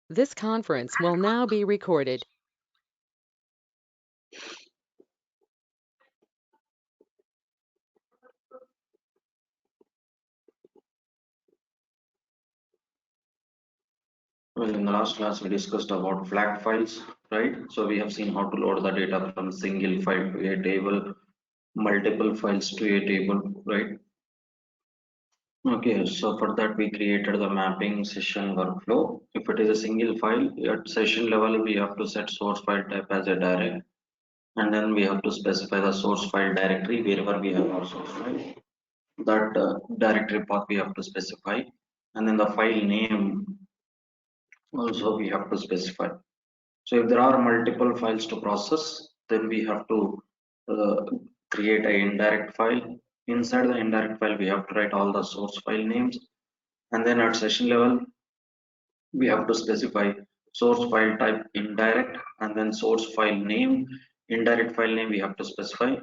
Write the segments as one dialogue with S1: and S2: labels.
S1: This conference will now be recorded.
S2: Well, in the last class, we discussed about flat files, right? So we have seen how to load the data from single file to a table, multiple files to a table, right? Okay, so for that we created the mapping session workflow. If it is a single file, at session level, we have to set source file type as a direct, and then we have to specify the source file directory wherever we have our source file. That directory path we have to specify, and then the file name also we have to specify. So if there are multiple files to process, then we have to uh, create an indirect file. Inside the indirect file, we have to write all the source file names. And then at session level, we have to specify source file type indirect, and then source file name, indirect file name we have to specify,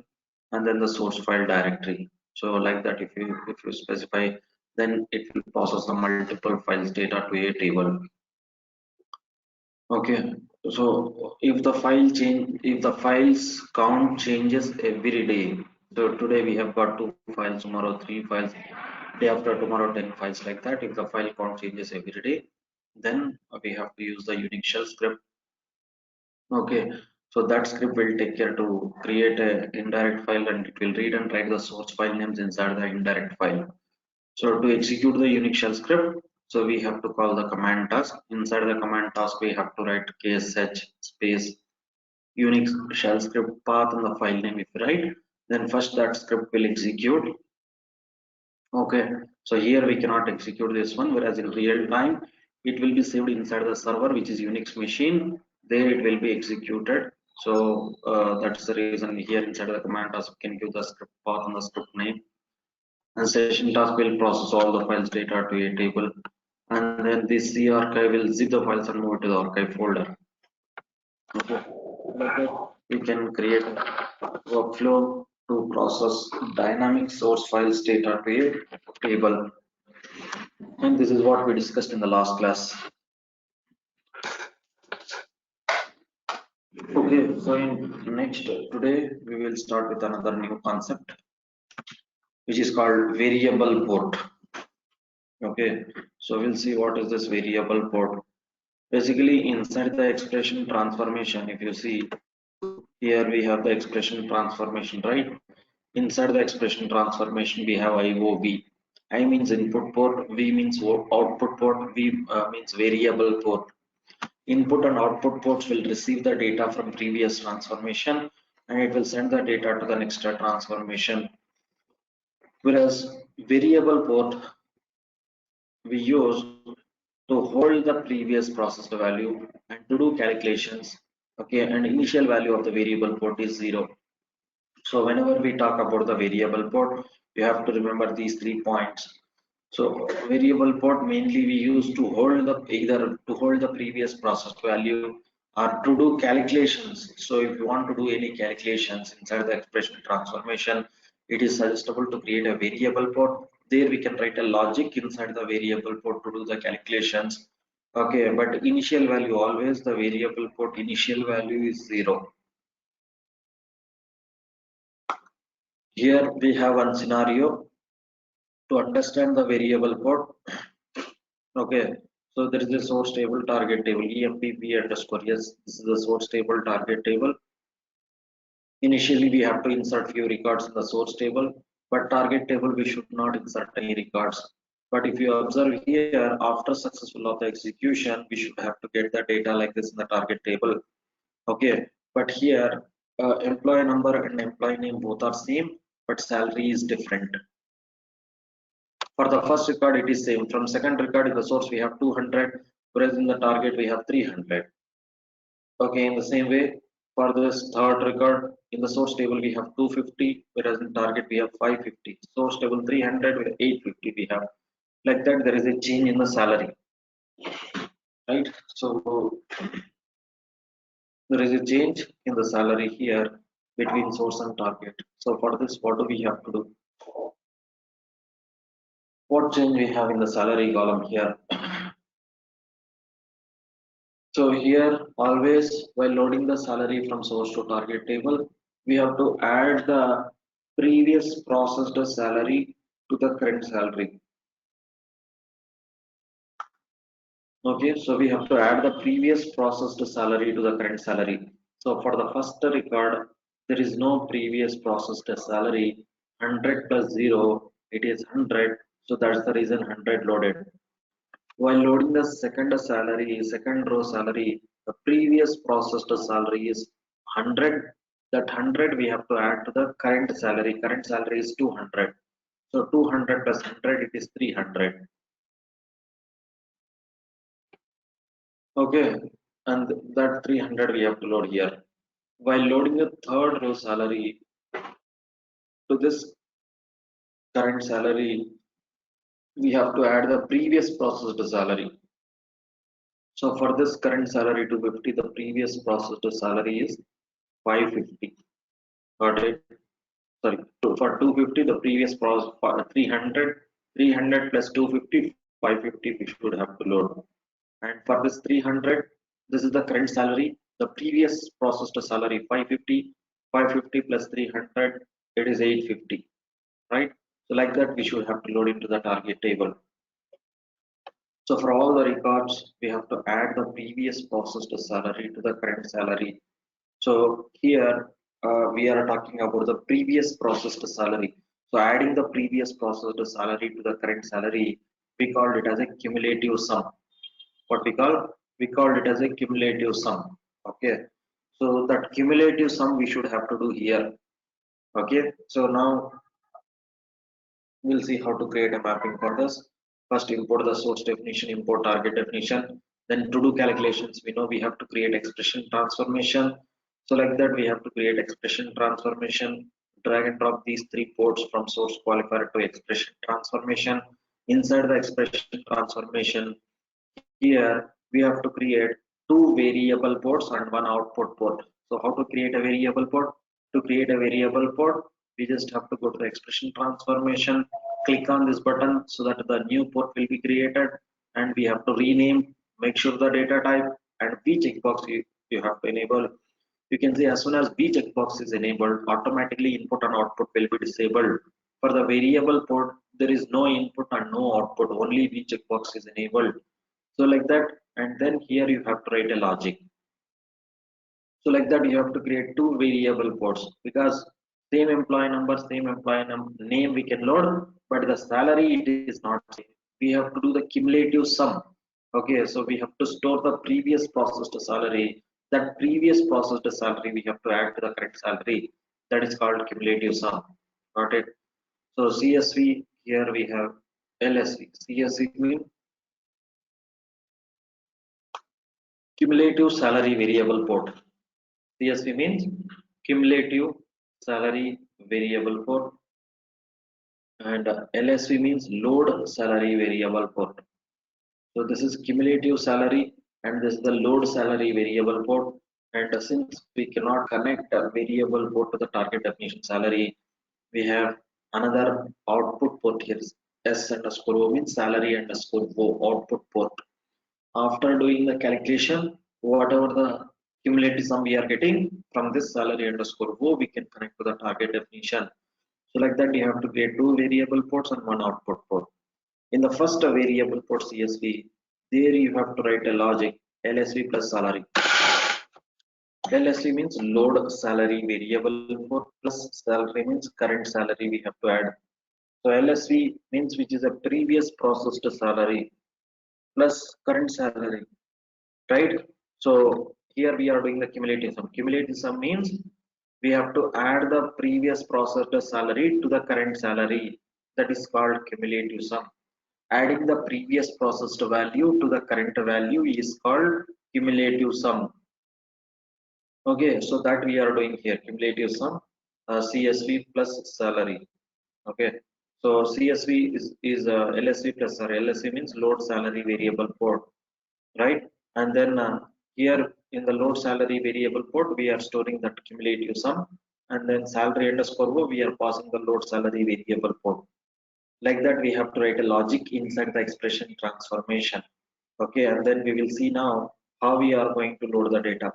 S2: and then the source file directory. So like that, if you specify, then it will process the multiple files data to a table. Okay, so if the files count changes every day. So today we have got 2 files, tomorrow 3 files, day after tomorrow 10 files, like that. If the file count changes every day, then we have to use the Unix shell script. Okay, so that script will take care to create a indirect file, and it will read and write the source file names inside the indirect file. So to execute the Unix shell script, so we have to call the command task. Inside the command task, we have to write ksh space Unix shell script path and the file name. If you write, then first that script will execute. Okay, so here we cannot execute this one, whereas in real time, it will be saved inside the server, which is Unix machine. There it will be executed. So that's the reason here inside the command task, we can give the script path and the script name. And session task will process all the files data to a table, and then this C archive will zip the files and move it to the archive folder. Okay, like that we can create a workflow to process dynamic source files data to a table, and this is what we discussed in the last class. Okay, so in next today we will start with another new concept, which is called variable port. Okay, so we'll see what is this variable port. Basically, inside the expression transformation, if you see here, we have the expression transformation, right? Inside the expression transformation, we have IOV. I means input port, V means output port, V means variable port. Input and output ports will receive the data from previous transformation, and it will send the data to the next transformation. Whereas variable port we use to hold the previous processed value and to do calculations. Okay, and initial value of the variable port is 0. So whenever we talk about the variable port, you have to remember these 3 points. So variable port mainly we use to hold the either to hold the previous processed value or to do calculations. So if you want to do any calculations inside the expression transformation, it is suggestible to create a variable port. There we can write a logic inside the variable port to do the calculations. Okay, but initial value, always the variable port initial value is 0. Here we have one scenario to understand the variable port. Okay, so there is a source table, target table, EMPP underscore yes. This is the source table, target table. Initially, we have to insert few records in the source table, but target table we should not insert any records. But if you observe here, after successful of the execution, we should have to get the data like this in the target table. Okay, but here employee number and employee name both are same, but salary is different. For the first record, it is same. From second record in the source, we have 200, whereas in the target, we have 300. Okay, in the same way, for this third record, in the source table, we have 250, whereas in target, we have 550. Source table 300 with 850 we have. Like that, there is a change in the salary, right? So there is a change in the salary here between source and target. So for this, what do we have to do? What change we have in the salary column here? So here always while loading the salary from source to target table, we have to add the previous processed salary to the current salary. Okay, so we have to add the previous processed salary to the current salary. So for the first record, there is no previous processed salary. 100 plus 0, it is 100. So that's the reason 100 loaded. While loading the second row salary, the previous processed salary is 100. That 100 we have to add to the current salary. Current salary is 200. So 200 plus 100, it is 300. Okay, and that 300 we have to load here. While loading the third row salary to this current salary, we have to add the previous processed salary. So for this current salary 250, the previous processed salary is 550. Got it? Sorry, for 250, the previous process for 300, 300 plus 250, 550 we should have to load. And for this 300, this is the current salary. The previous processed salary 550, 550 plus 300, it is 850, right? So like that, we should have to load into the target table. So for all the records, we have to add the previous processed salary to the current salary. So here we are talking about the previous processed salary. So adding the previous processed salary to the current salary, we called it as a cumulative sum. What we called it as a cumulative sum. Okay. So that cumulative sum we should have to do here. Okay. So now we'll see how to create a mapping for this. First import the source definition, import target definition. Then to do calculations, we know we have to create expression transformation. So like that, we have to create expression transformation, drag and drop these three ports from source qualifier to expression transformation. Inside the expression transformation, here we have to create two variable ports and one output port. So how to create a variable port? To create a variable port, we just have to go to the expression transformation, click on this button so that the new port will be created, and we have to rename, make sure the data type and B checkbox you have to enable. You can see as soon as B checkbox is enabled, automatically input and output will be disabled. For the variable port, there is no input and no output, only B checkbox is enabled. So like that, and then here you have to write a logic. So like that, you have to create two variable ports because same employee number, same employee name we can load, but the salary it is not same. We have to do the cumulative sum. Okay, so we have to store the previous processed salary. That previous processed salary we have to add to the current salary. That is called cumulative sum. Got it? So CSV here we have LSV. CSV means cumulative salary variable port. CSV means cumulative salary variable port, and LSV means load salary variable port. So this is cumulative salary and this is the load salary variable port. And since we cannot connect a variable port to the target definition salary, we have another output port here. S underscore O means salary underscore O output port. After doing the calculation, whatever the cumulative sum we are getting from this salary underscore O, we can connect to the target definition. So like that, you have to create two variable ports and one output port. In the first variable port CSV, there you have to write a logic LSV plus salary. LSV means load salary variable port plus salary means current salary we have to add. So LSV means which is a previous processed salary plus current salary, right? So here we are doing the cumulative sum. Cumulative sum means we have to add the previous processed salary to the current salary. That is called cumulative sum. Adding the previous processed value to the current value is called cumulative sum. Okay, so that we are doing here cumulative sum, CSV plus salary. Okay, so CSV is LSV plus salary. LSV means load salary variable port, right? And then here in the load salary variable port, we are storing that cumulative sum, and then salary underscore O, we are passing the load salary variable port. Like that, we have to write a logic inside the expression transformation. Okay, and then we will see now how we are going to load the data.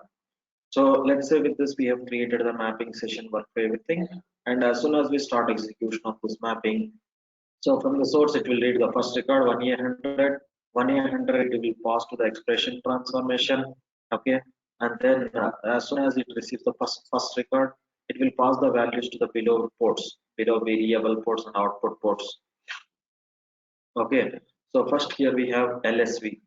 S2: So let's say with this we have created the mapping session work for everything, and as soon as we start execution of this mapping, so from the source it will read the first record 1A100, 1A100 it will pass to the expression transformation, okay, and then as soon as it receives the first record, it will pass the values to the below ports, below variable ports and output ports, okay. So first here we have LSV,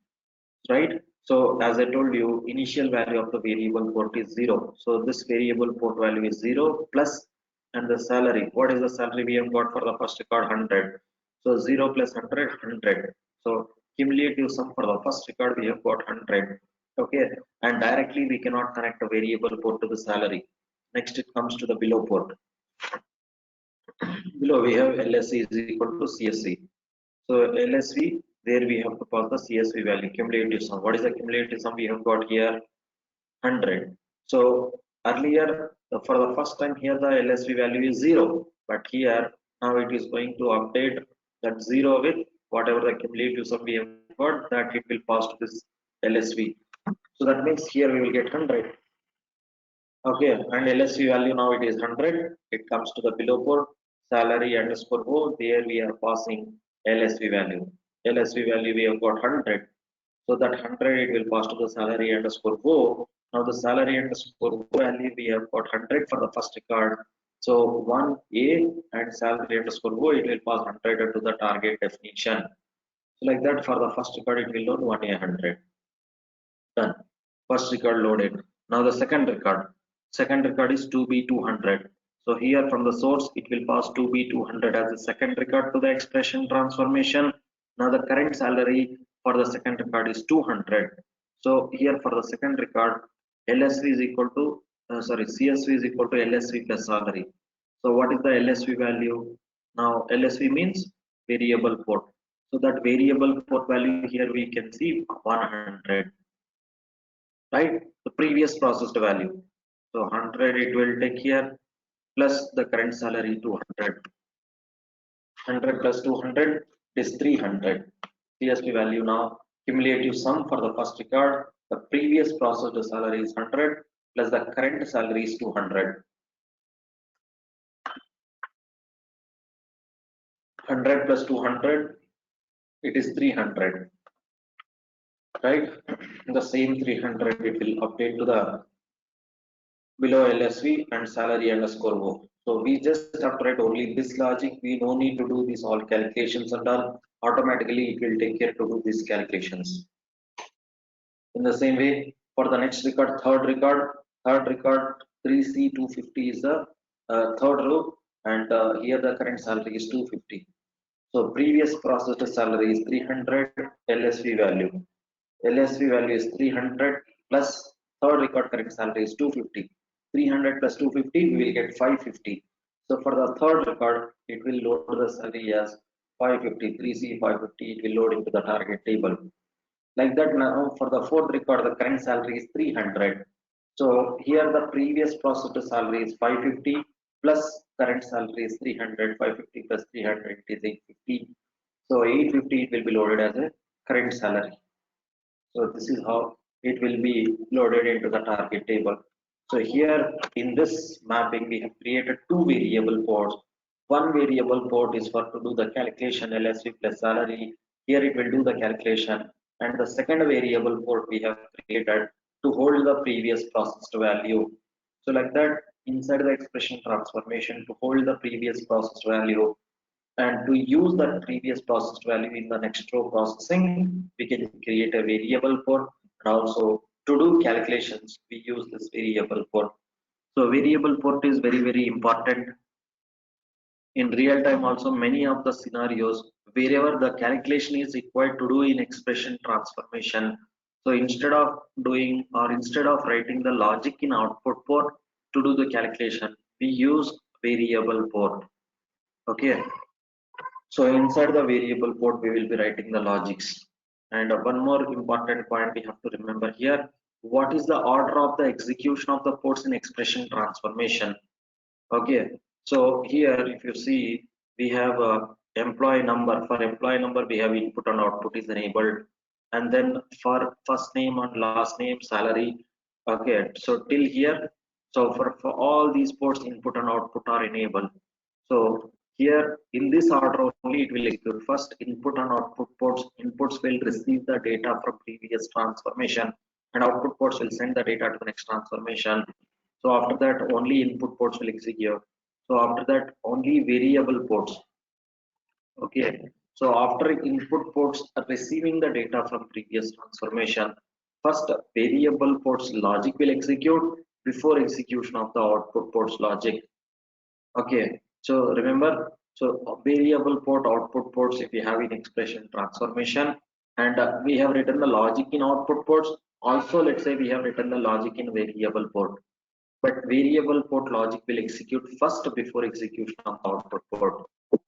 S2: right? So as I told you, initial value of the variable port is 0. So this variable port value is 0 plus, and the salary. What is the salary we have got for the first record? 100. So 0 plus 100, 100. So cumulative sum for the first record we have got 100. Okay, and directly we cannot connect a variable port to the salary. Next it comes to the below port. Below we have LSC is equal to CSC. So LSV, there we have to pass the CSV value, cumulative sum. What is the cumulative sum we have got here? 100. So earlier, for the first time here, the LSV value is 0. But here, now it is going to update that 0 with whatever the cumulative sum we have got, that it will pass to this LSV. So that means here we will get 100. Okay, and LSV value now it is 100. It comes to the below port, salary underscore O. There we are passing LSV value. LSV value we have got 100. So that 100 it will pass to the salary underscore O. Now the salary underscore O value we have got 100 for the first record. So 1A and salary underscore O it will pass 100 to the target definition. So like that for the first record it will load 1A 100. Done. First record loaded. Now the second record. Second record is 2B 200. So here from the source it will pass 2B 200 as the second record to the expression transformation. Now the current salary for the second record is 200. So here for the second record, LSV is equal to CSV is equal to LSV plus salary. So what is the LSV value? Now LSV means variable port. So that variable port value here we can see 100. Right, the previous processed value. So 100 it will take here plus the current salary 200. 100 plus 200 is 300. CSP value now cumulative sum for the first record, the previous processed salary is 100 plus the current salary is 200. 100 plus 200 it is 300, right? The same 300 it will update to the below LSV and salary underscore O. So we just have to write only this logic. We no need to do this all calculations and all. Automatically it will take care to do these calculations. In the same way, for the next record, third record 3C250 is the third row, and here the current salary is 250. So previous processed salary is 300, LSV value. LSV value is 300 plus third record current salary is 250. 300 plus 250 we will get 550. So for the third record it will load the salary as 550, 3C 550, it will load into the target table. Like that. Now for the fourth record the current salary is 300. So here the previous processed salary is 550 plus current salary is 300. 550 plus 300 is 850. So 850 it will be loaded as a current salary. So this is how it will be loaded into the target table. So here in this mapping we have created two variable ports. One variable port is for to do the calculation LSV plus salary. Here it will do the calculation, and the second variable port we have created to hold the previous processed value. So like that, inside the expression transformation, to hold the previous processed value and to use that previous processed value in the next row processing, we can create a variable port, and also to do calculations we use this variable port. So variable port is very important in real time. Also many of the scenarios wherever the calculation is required to do in expression transformation, so instead of doing or instead of writing the logic in output port to do the calculation, we use variable port. Okay, so inside the variable port, we will be writing the logics. And one more important point we have to remember here, what is the order of the execution of the ports in expression transformation? Okay, so here if you see, we have a employee number. For employee number, we have input and output is enabled. and then for first name and last name, salary. Okay, so till here, so for all these ports, input and output are enabled. So here in this order only it will execute. First input and output ports. Inputs will receive the data from previous transformation, and output ports will send the data to the next transformation. So after that only input ports will execute. So after that only variable ports. Okay. So after input ports are receiving the data from previous transformation, first variable ports logic will execute before execution of the output ports logic. Okay, so remember, so variable port, output ports, if you have in expression transformation, and we have written the logic in output ports. Also, let's say we have written the logic in variable port, but variable port logic will execute first before execution of the output port.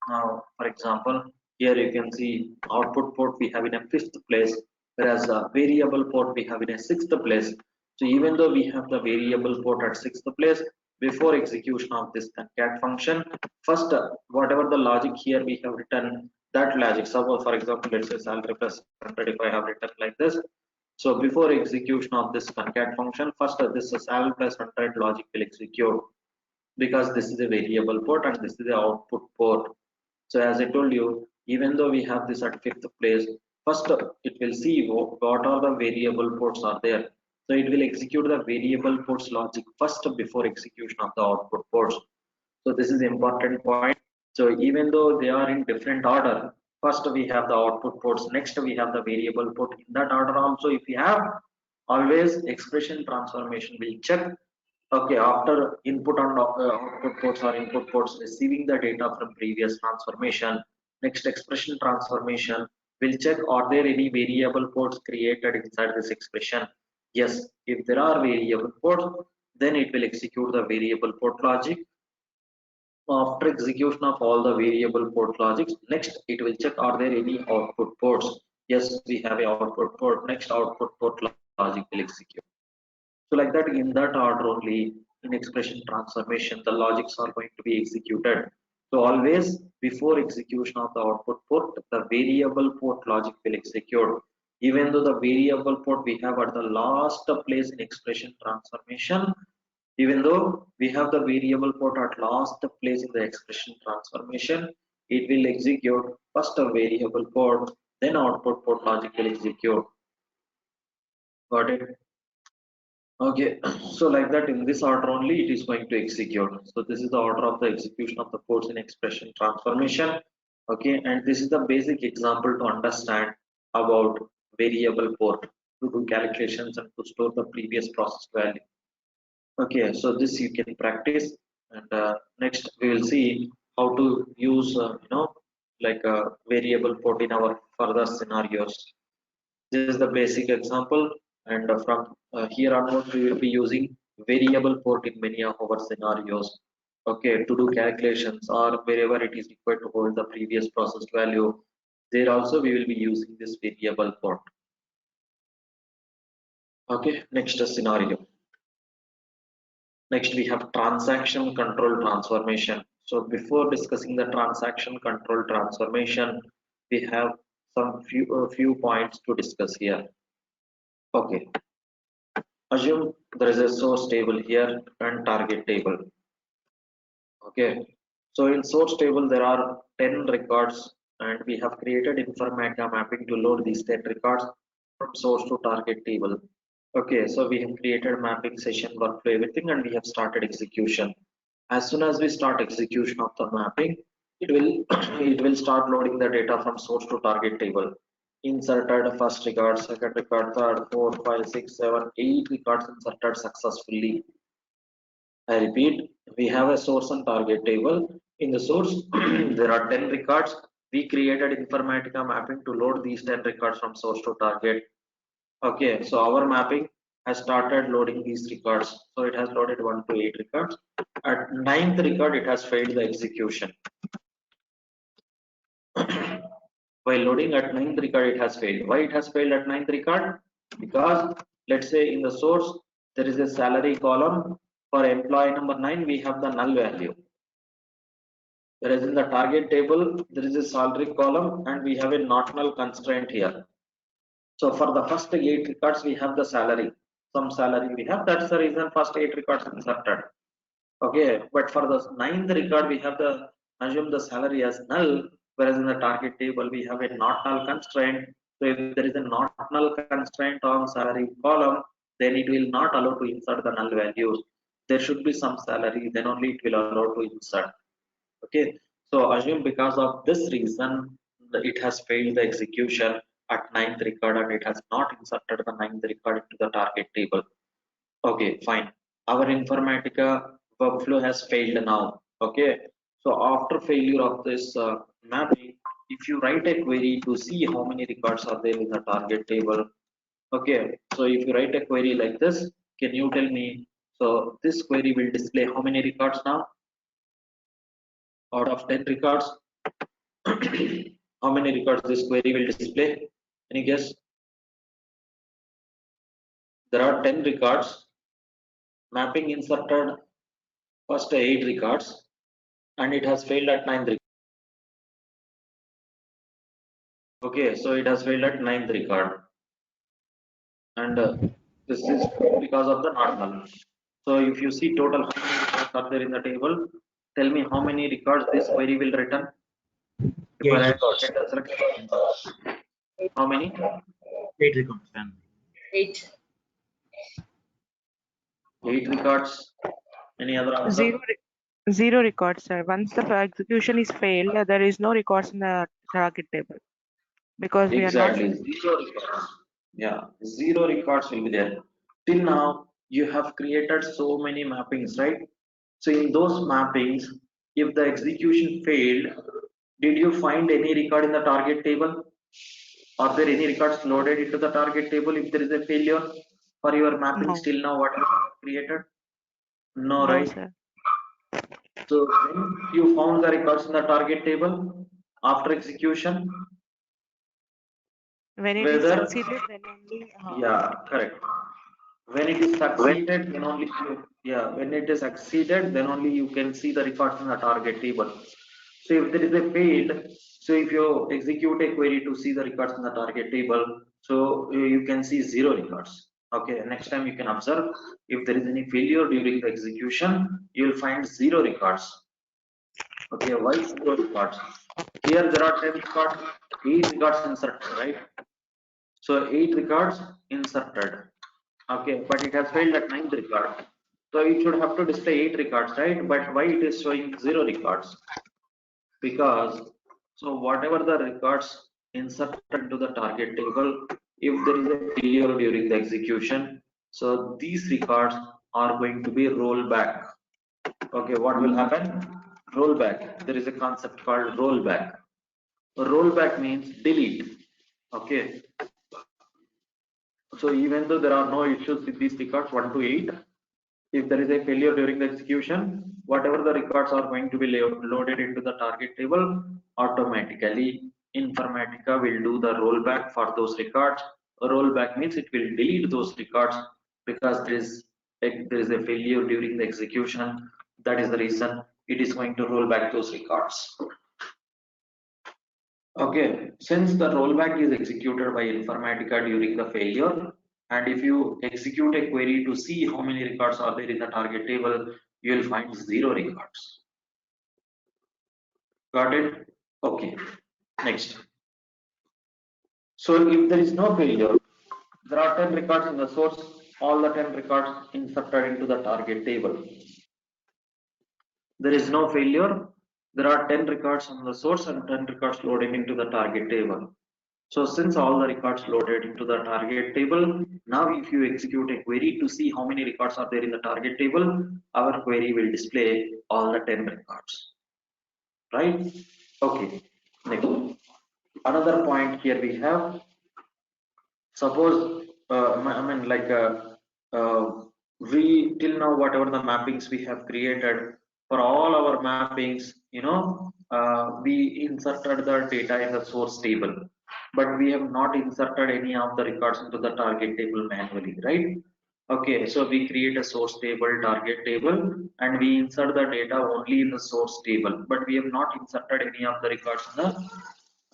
S2: Now, for example, here you can see output port we have in a fifth place, whereas variable port we have in a sixth place. So even though we have the variable port at sixth place, before execution of this concat function, first whatever the logic here we have written, that logic. So for example, let's say salary plus 100 if I have written like this. So before execution of this concat function, first this salary plus 100 logic will execute, because this is a variable port and this is the output port. So as I told you, even though we have this at fifth place, first it will see what are the variable ports are there. So it will execute the variable ports logic first before execution of the output ports. So this is important point. So even though they are in different order, first we have the output ports, next we have the variable port. In that order also, if you have, always expression transformation will check. Okay, after input and output ports or input ports receiving the data from previous transformation, next expression transformation will check are there any variable ports created inside this expression. Yes, if there are variable ports, then it will execute the variable port logic. After execution of all the variable port logics, next it will check are there any output ports. Yes, we have a output port. Next output port logic will execute. So like that, in that order only, in expression transformation, the logics are going to be executed. So always before execution of the output port, the variable port logic will execute. Even though the variable port we have at the last place in expression transformation, even though we have the variable port at last place in the expression transformation, it will execute first a variable port, then output port logic will execute. Got it? Okay, so like that in this order only it is going to execute. So this is the order of the execution of the ports in expression transformation. Okay, and this is the basic example to understand about variable port to do calculations and to store the previous process value. Okay, so this you can practice, and next we will see how to use like a variable port in our further scenarios. This is the basic example, and from here onward we will be using variable port in many of our scenarios. Okay, to do calculations or wherever it is required to hold the previous processed value, there also we will be using this variable port. Okay, next scenario. Next we have transaction control transformation. So before discussing the transaction control transformation, we have some few points to discuss here. Okay, assume there is a source table here and target table. Okay, so in source table there are 10 records, and we have created Informatica mapping to load these 10 records from source to target table. Okay, so we have created mapping session workflow everything, and we have started execution. As soon as we start execution of the mapping, it will it will start loading the data from source to target table. Inserted first record, second record, third, fourth, five, six, seven, 8 records inserted successfully. I repeat, we have a source and target table. In the source, there are 10 records. We created Informatica mapping to load these 10 records from source to target. Okay, so our mapping has started loading these records. So it has loaded 1 to 8 records. At ninth record, it has failed the execution. While loading at ninth record, it has failed. Why it has failed at ninth record? Because let's say in the source, there is a salary column. For employee number 9, we have the null value. Whereas in the target table, there is a salary column and we have a not null constraint here. So for the first 8 records, we have the salary. Some salary we have. That's the reason first 8 records inserted. Okay, but for the ninth record, we have the assume the salary as null, whereas in the target table we have a not null constraint. So if there is a not null constraint on salary column, then it will not allow to insert the null values. There should be some salary, then only it will allow to insert. Okay, so assume because of this reason it has failed the execution at ninth record and it has not inserted the ninth record into the target table. Okay, fine. Our Informatica workflow has failed now. Okay, so after failure of this mapping, if you write a query to see how many records are there in the target table, okay, so if you write a query like this, can you tell me? So this query will display how many records now? Out of 10 records, how many records this query will display? Any guess? There are 10 records. Mapping inserted first 8 records and it has failed at 9 records. Okay, so it has failed at 9th record, and this is because of the not null. So if you see total how many records are there in the table, tell me how many records this query will return. If I
S3: 8
S2: write
S3: records.
S2: select how many?
S3: 8 records, then.
S4: 8.
S2: 8 records. Any other answer?
S5: Zero records, sir. Once the execution is failed, there is no records in the target table because we are not.
S2: Exactly, 0 records. Yeah, 0 records will be there. Till now, you have created so many mappings, right? So in those mappings, if the execution failed, did you find any record in the target table? Are there any records loaded into the target table if there is a failure for your mapping
S5: No,
S2: till now what you have created? No,
S5: no,
S2: right?
S5: sir.
S2: So when you found the records in the target table after execution,
S5: When it is
S2: whether
S5: succeeded, then only.
S2: yeah, correct. When it is succeeded, then only yeah, when it is succeeded, then only you can see the records in the target table. So if there is a failed, so if you execute a query to see the records in the target table, so you can see 0 records. Okay, next time you can observe if there is any failure during the execution, you will find 0 records. Okay, why 0 records? Here there are 10 records, 8 records inserted, right? So 8 records inserted. Okay, but it has failed at 9th record. So it should have to display 8 records, right? But why it is showing 0 records? Because so whatever the records inserted into the target table, if there is a failure during the execution, so these records are going to be rollback. Okay, what will happen? Rollback. There is a concept called rollback. Rollback means delete. Okay, so even though there are no issues with these records 1 to 8, if there is a failure during the execution, whatever the records are going to be loaded into the target table, automatically Informatica will do the rollback for those records. A rollback means it will delete those records because there is a failure during the execution. That is the reason it is going to roll back those records. Okay, since the rollback is executed by Informatica during the failure, and if you execute a query to see how many records are there in the target table, you will find 0 records. Got it? Okay, next. So if there is no failure, there are 10 records in the source, all the 10 records inserted into the target table. There is no failure, there are 10 records on the source and 10 records loaded into the target table. So since all the records loaded into the target table, now if you execute a query to see how many records are there in the target table, our query will display all the 10 records, right? Okay, next. Another point here we have, suppose, I mean like we till now whatever the mappings we have created for all our mappings, we inserted the data in the source table, but we have not inserted any of the records into the target table manually, right? Okay, so we create a source table, target table, and we insert the data only in the source table, but we have not inserted any of the records in the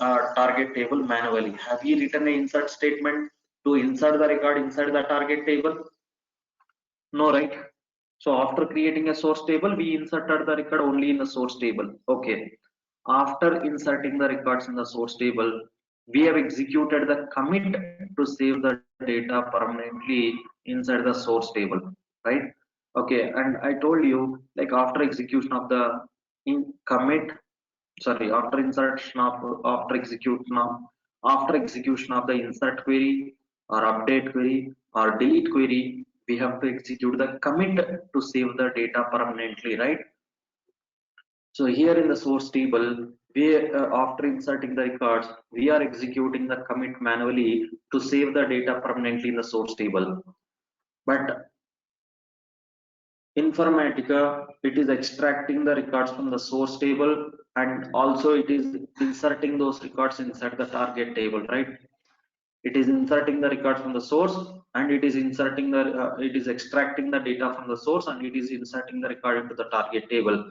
S2: target table manually. Have we written an insert statement to insert the record inside the target table? No, right? So after creating a source table, we inserted the record only in the source table. Okay. After inserting the records in the source table, we have executed the commit to save the data permanently inside the source table, right? Okay, and I told you, like after execution of the commit, sorry, after execution of the insert query or update query or delete query, we have to execute the commit to save the data permanently, right? So here in the source table, we after inserting the records, we are executing the commit manually to save the data permanently in the source table. But Informatica, it is extracting the records from the source table and also it is inserting those records inside the target table, right? It is inserting the records from the source and it is inserting the it is extracting the data from the source and it is inserting the record into the target table.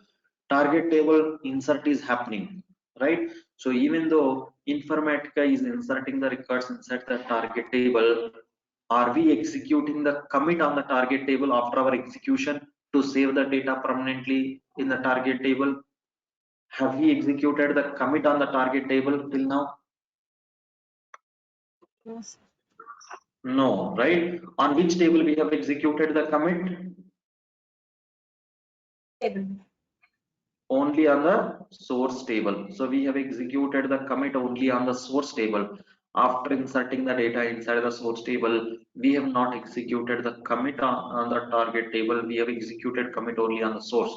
S2: Target table insert is happening, right? So even though Informatica is inserting the records inside the target table, are we executing the commit on the target table after our execution to save the data permanently in the target table? Have we executed the commit on the target table till now?
S4: Yes.
S2: No, right? On which table we have executed the commit?
S4: Table.
S2: Only on the source table. So we have executed the commit only on the source table. After inserting the data inside the source table, we have not executed the commit on the target table. We have executed commit only on the source.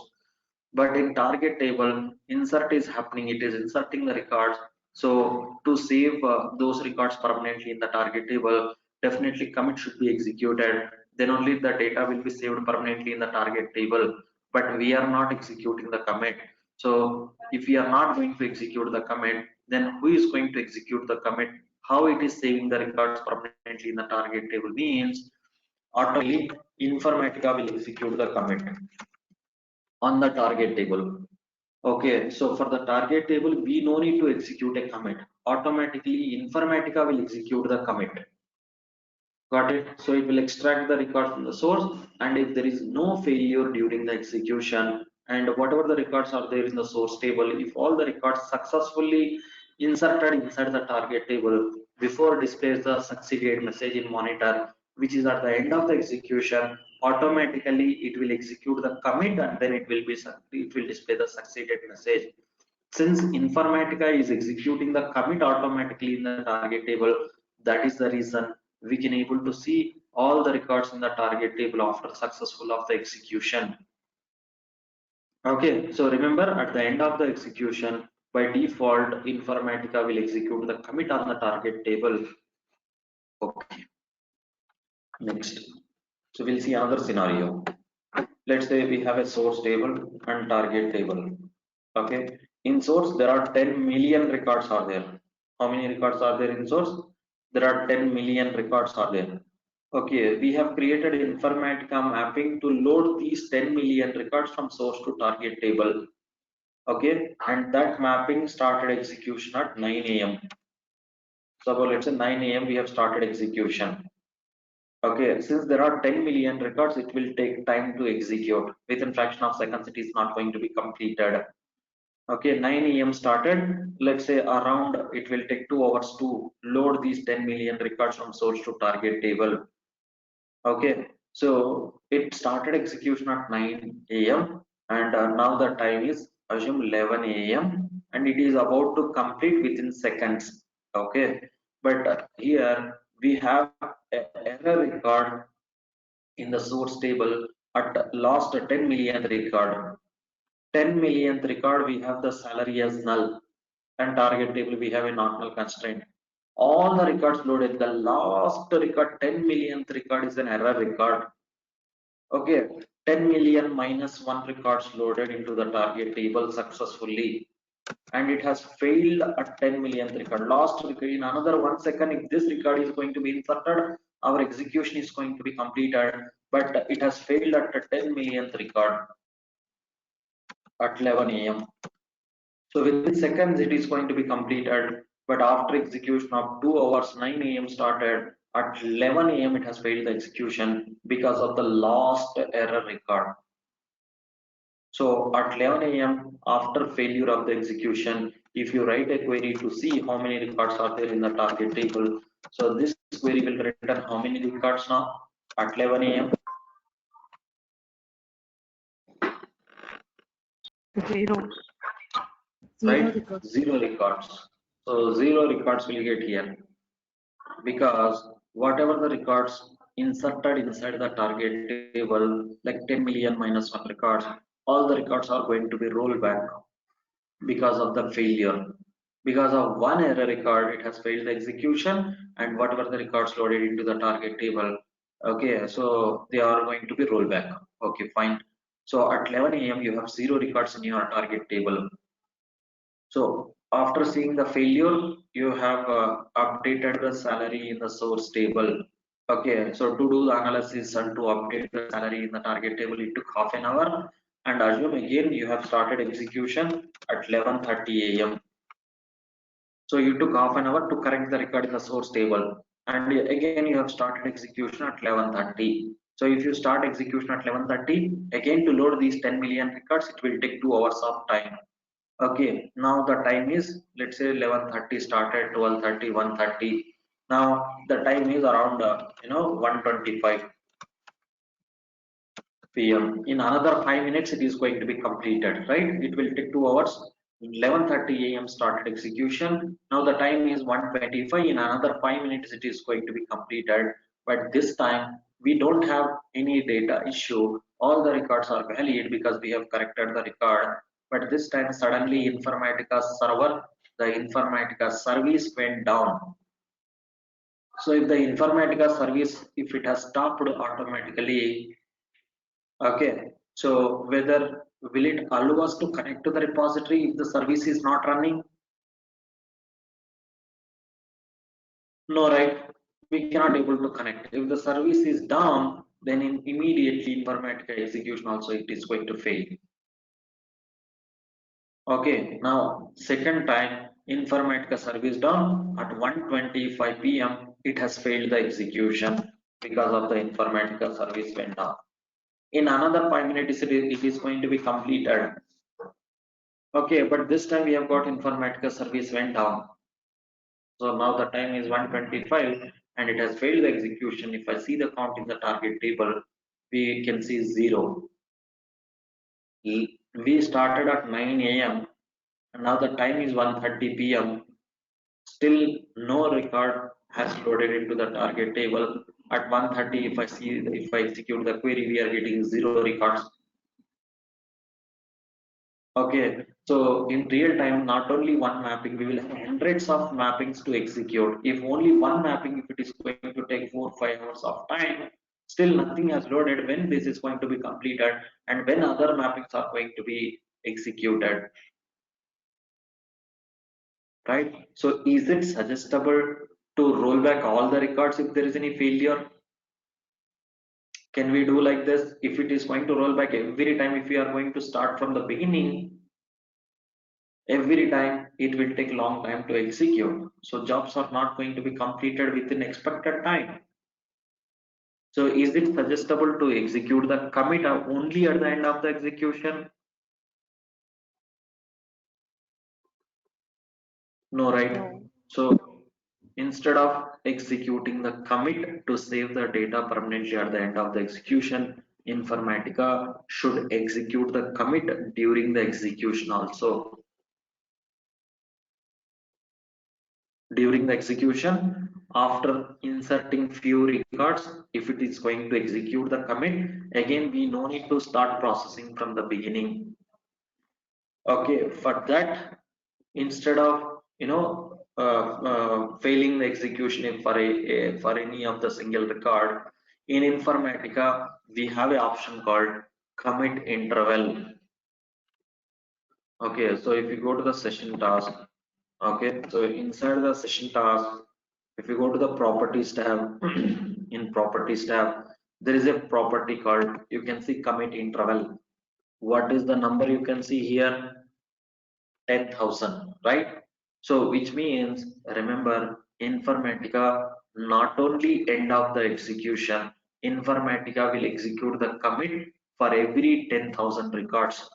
S2: But in target table, insert is happening. It is inserting the records. So to save those records permanently in the target table, definitely commit should be executed. Then only the data will be saved permanently in the target table. But we are not executing the commit. So if we are not going to execute the commit, then who is going to execute the commit? How it is saving the records permanently in the target table means automatically Informatica will execute the commit on the target table. Okay, so for the target table, we no need to execute a commit. Automatically, Informatica will execute the commit. Got it? So it will extract the record from the source, and if there is no failure during the execution, and whatever the records are there in the source table, if all the records successfully inserted inside the target table before displays the succeeded message in monitor, which is at the end of the execution, automatically it will execute the commit and then it will display the succeeded message. Since Informatica is executing the commit automatically in the target table, that is the reason we can able to see all the records in the target table after successful of the execution. Okay, so remember at the end of the execution, by default, Informatica will execute the commit on the target table. Okay, next. So we'll see another scenario. Let's say we have a source table and target table. Okay, in source there are 10 million records are there. How many records are there in source? There are 10 million records are there. Okay, we have created Informatica mapping to load these 10 million records from source to target table. Okay, and that mapping started execution at 9 a.m. So let's say 9 a.m. we have started execution. Okay, since there are 10 million records, it will take time to execute. Within fraction of seconds, it is not going to be completed. Okay, 9 a.m. started. Let's say around it will take 2 hours to load these 10 million records from source to target table. Okay, so it started execution at 9 a.m. and now the time is assume 11 a.m. and it is about to complete within seconds. Okay, but here we have an error record in the source table at last 10 millionth record. 10 millionth record we have the salary as null and target table we have a not null constraint. All the records loaded, the last record 10 millionth record is an error record. Okay, 10 million minus 1 records loaded into the target table successfully and it has failed at 10 millionth record. Last record in another 1 second, if this record is going to be inserted, our execution is going to be completed, but it has failed at a 10 millionth record at 11 a.m. So within seconds it is going to be completed. but after execution of 2 hours, 9 a.m. started, at 11 a.m. it has failed the execution because of the lost error record. So at 11 a.m. after failure of the execution, if you write a query to see how many records are there in the target table, so this query will return how many records now at 11 a.m.
S5: Zero.
S2: Right? Zero records. So zero records will get here because whatever the records inserted inside the target table, like 10 million minus 1 records, all the records are going to be rolled back because of the failure. Because of one error record, it has failed the execution, and whatever the records loaded into the target table, okay, so they are going to be rolled back. Okay, fine. So at 11 a.m. you have zero records in your target table. So after seeing the failure, you have updated the salary in the source table. Okay, so to do the analysis and to update the salary in the target table, it took half an hour. And assume again you have started execution at 11:30 a.m. So you took half an hour to correct the record in the source table. And again you have started execution at 11:30. So if you start execution at 11:30, again to load these 10 million records, it will take 2 hours of time. Okay, now the time is, let's say 11:30 started, 12:30, 1:30. Now the time is around 1:25 p.m. In another 5 minutes it is going to be completed, right? It will take 2 hours. In 11:30 a.m. started execution. Now the time is 1:25. In another 5 minutes it is going to be completed. But this time we don't have any data issue. All the records are valid because we have corrected the record. But this time suddenly Informatica server, the Informatica service went down. So if the Informatica service, if it has stopped automatically, okay, so whether will it allow us to connect to the repository if the service is not running? No, right? We cannot able to connect. If the service is down, then immediately Informatica execution also it is going to fail. Okay, now second time Informatica service down at 1:25 p.m. it has failed the execution because of the Informatica service went down. In another 5 minutes it is going to be completed. Okay, but this time we have got Informatica service went down. So now the time is 1:25 and it has failed the execution. If I see the count in the target table, we can see 0. We started at 9 a.m. and now the time is 1:30 p.m. Still no record has loaded into the target table. At 1:30, if I execute the query, we are getting 0 records. Okay, so in real time, not only one mapping, we will have hundreds of mappings to execute. If only one mapping, if it is going to take 4-5 hours of time, still nothing has loaded. When this is going to be completed and when other mappings are going to be executed, right? So is it suggestible to roll back all the records if there is any failure? Can we do like this? If it is going to roll back every time, if we are going to start from the beginning, every time it will take long time to execute, so jobs are not going to be completed within expected time. So is it suggestible to execute the commit only at the end of the execution? No, right?
S5: No.
S2: So instead of executing the commit to save the data permanently at the end of the execution, Informatica should execute the commit during the execution also. During the execution, after inserting few records, if it is going to execute the commit, again we no need to start processing from the beginning. Okay, for that, instead of failing the execution if for any of the single record, in Informatica we have an option called commit interval. Okay, so if you go to the session task, okay, so inside the session task, if you go to the properties tab, in properties tab, there is a property called, you can see commit interval. What is the number you can see here? 10,000, right? So which means, remember, Informatica not only end of the execution, Informatica will execute the commit for every 10,000 records.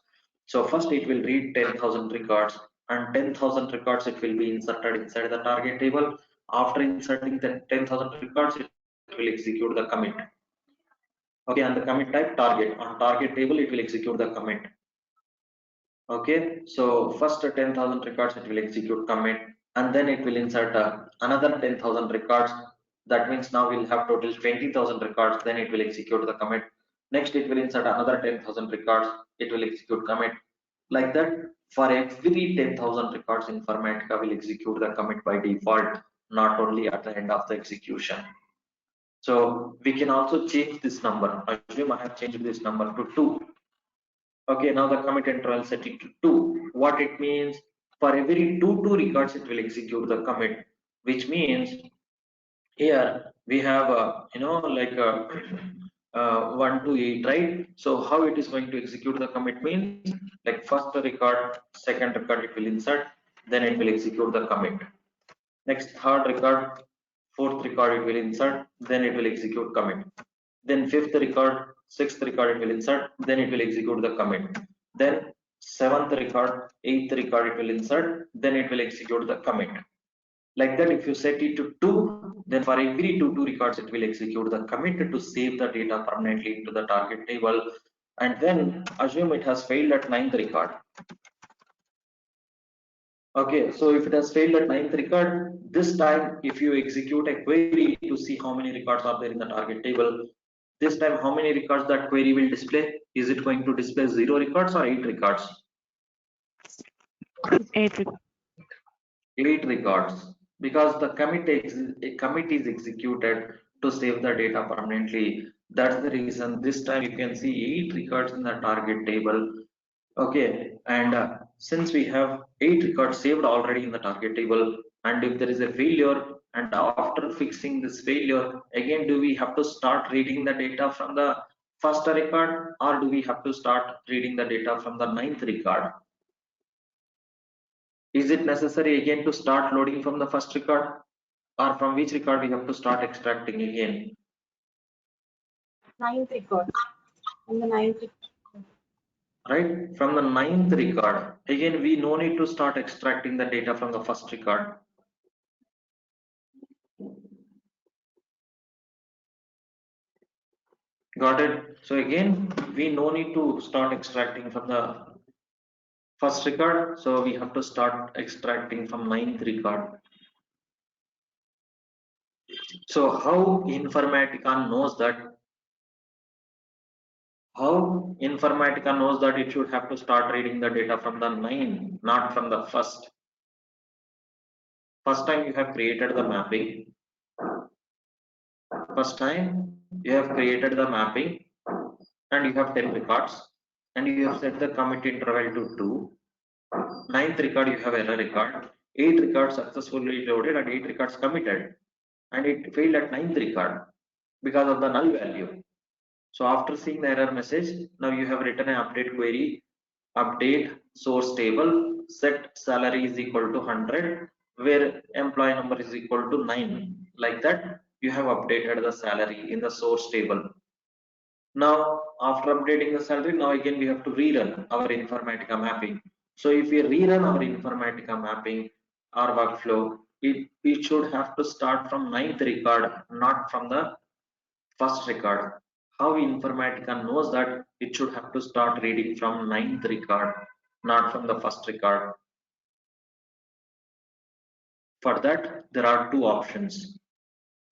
S2: So first it will read 10,000 records, and 10,000 records it will be inserted inside the target table. After inserting the 10,000 records, it will execute the commit. Okay, and the commit type target. On target table, it will execute the commit. Okay, so first 10,000 records it will execute commit, and then it will insert another 10,000 records. That means now we'll have total 20,000 records. Then it will execute the commit. Next, it will insert another 10,000 records. It will execute commit. Like that, for every 10,000 records, Informatica will execute the commit by default, not only at the end of the execution. So we can also change this number. Assume I have changed this number to 2. Okay, now the commit interval set it to 2. What it means, for every two records it will execute the commit, which means here we have like 1 to 8, right? So how it is going to execute the commit means, like first record, second record it will insert, then it will execute the commit. Next third record, fourth record it will insert, then it will execute commit. Then fifth record, sixth record it will insert, then it will execute the commit. Then seventh record, eighth record it will insert, then it will execute the commit. Like that, if you set it to 2, then for every two records it will execute the commit to save the data permanently into the target table. And then assume it has failed at 9th record. Okay, so if it has failed at 9th record, this time if you execute a query to see how many records are there in the target table, this time how many records that query will display? Is it going to display 0 records or 8 records?
S5: 8 records.
S2: 8 records, because the commit is executed to save the data permanently. That's the reason this time you can see 8 records in the target table. Okay, and since we have 8 records saved already in the target table, and if there is a failure, and after fixing this failure, again, do we have to start reading the data from the first record, or do we have to start reading the data from the 9th record? Is it necessary again to start loading from the first record, or from which record we have to start extracting again?
S4: 9th record. On the 9th record.
S2: Right, from the 9th record, again we no need to start extracting the data from the first record. Got it? So again, we no need to start extracting from the first record, so we have to start extracting from 9th record. So how Informatica knows that? How Informatica knows that it should have to start reading the data from the 9, not from the first? First time you have created the mapping. First time you have created the mapping, and you have 10 records, and you have set the commit interval to 2. 9th record you have error record. 8 records successfully loaded and 8 records committed, and it failed at 9th record because of the null value. So after seeing the error message, now you have written an update query, update source table, set salary is equal to 100, where employee number is equal to 9. Like that, you have updated the salary in the source table. Now, after updating the salary, now again we have to rerun our Informatica mapping. So if we rerun our Informatica mapping, our workflow, it should have to start from 9th record, not from the first record. How Informatica knows that it should have to start reading from 9th record, not from the first record? For that, there are two options.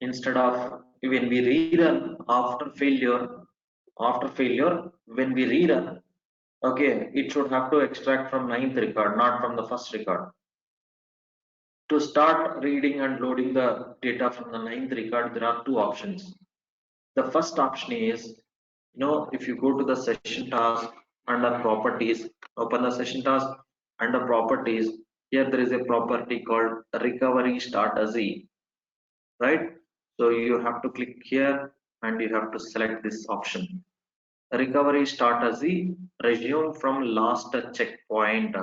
S2: Instead of when we rerun after failure, when we rerun, okay, it should have to extract from 9th record, not from the first record. To start reading and loading the data from the 9th record, there are two options. The first option is, if you go to the session task under properties, open the session task under properties, here there is a property called recovery start as E, right? So you have to click here and you have to select this option. Recovery start as the resume from last checkpoint.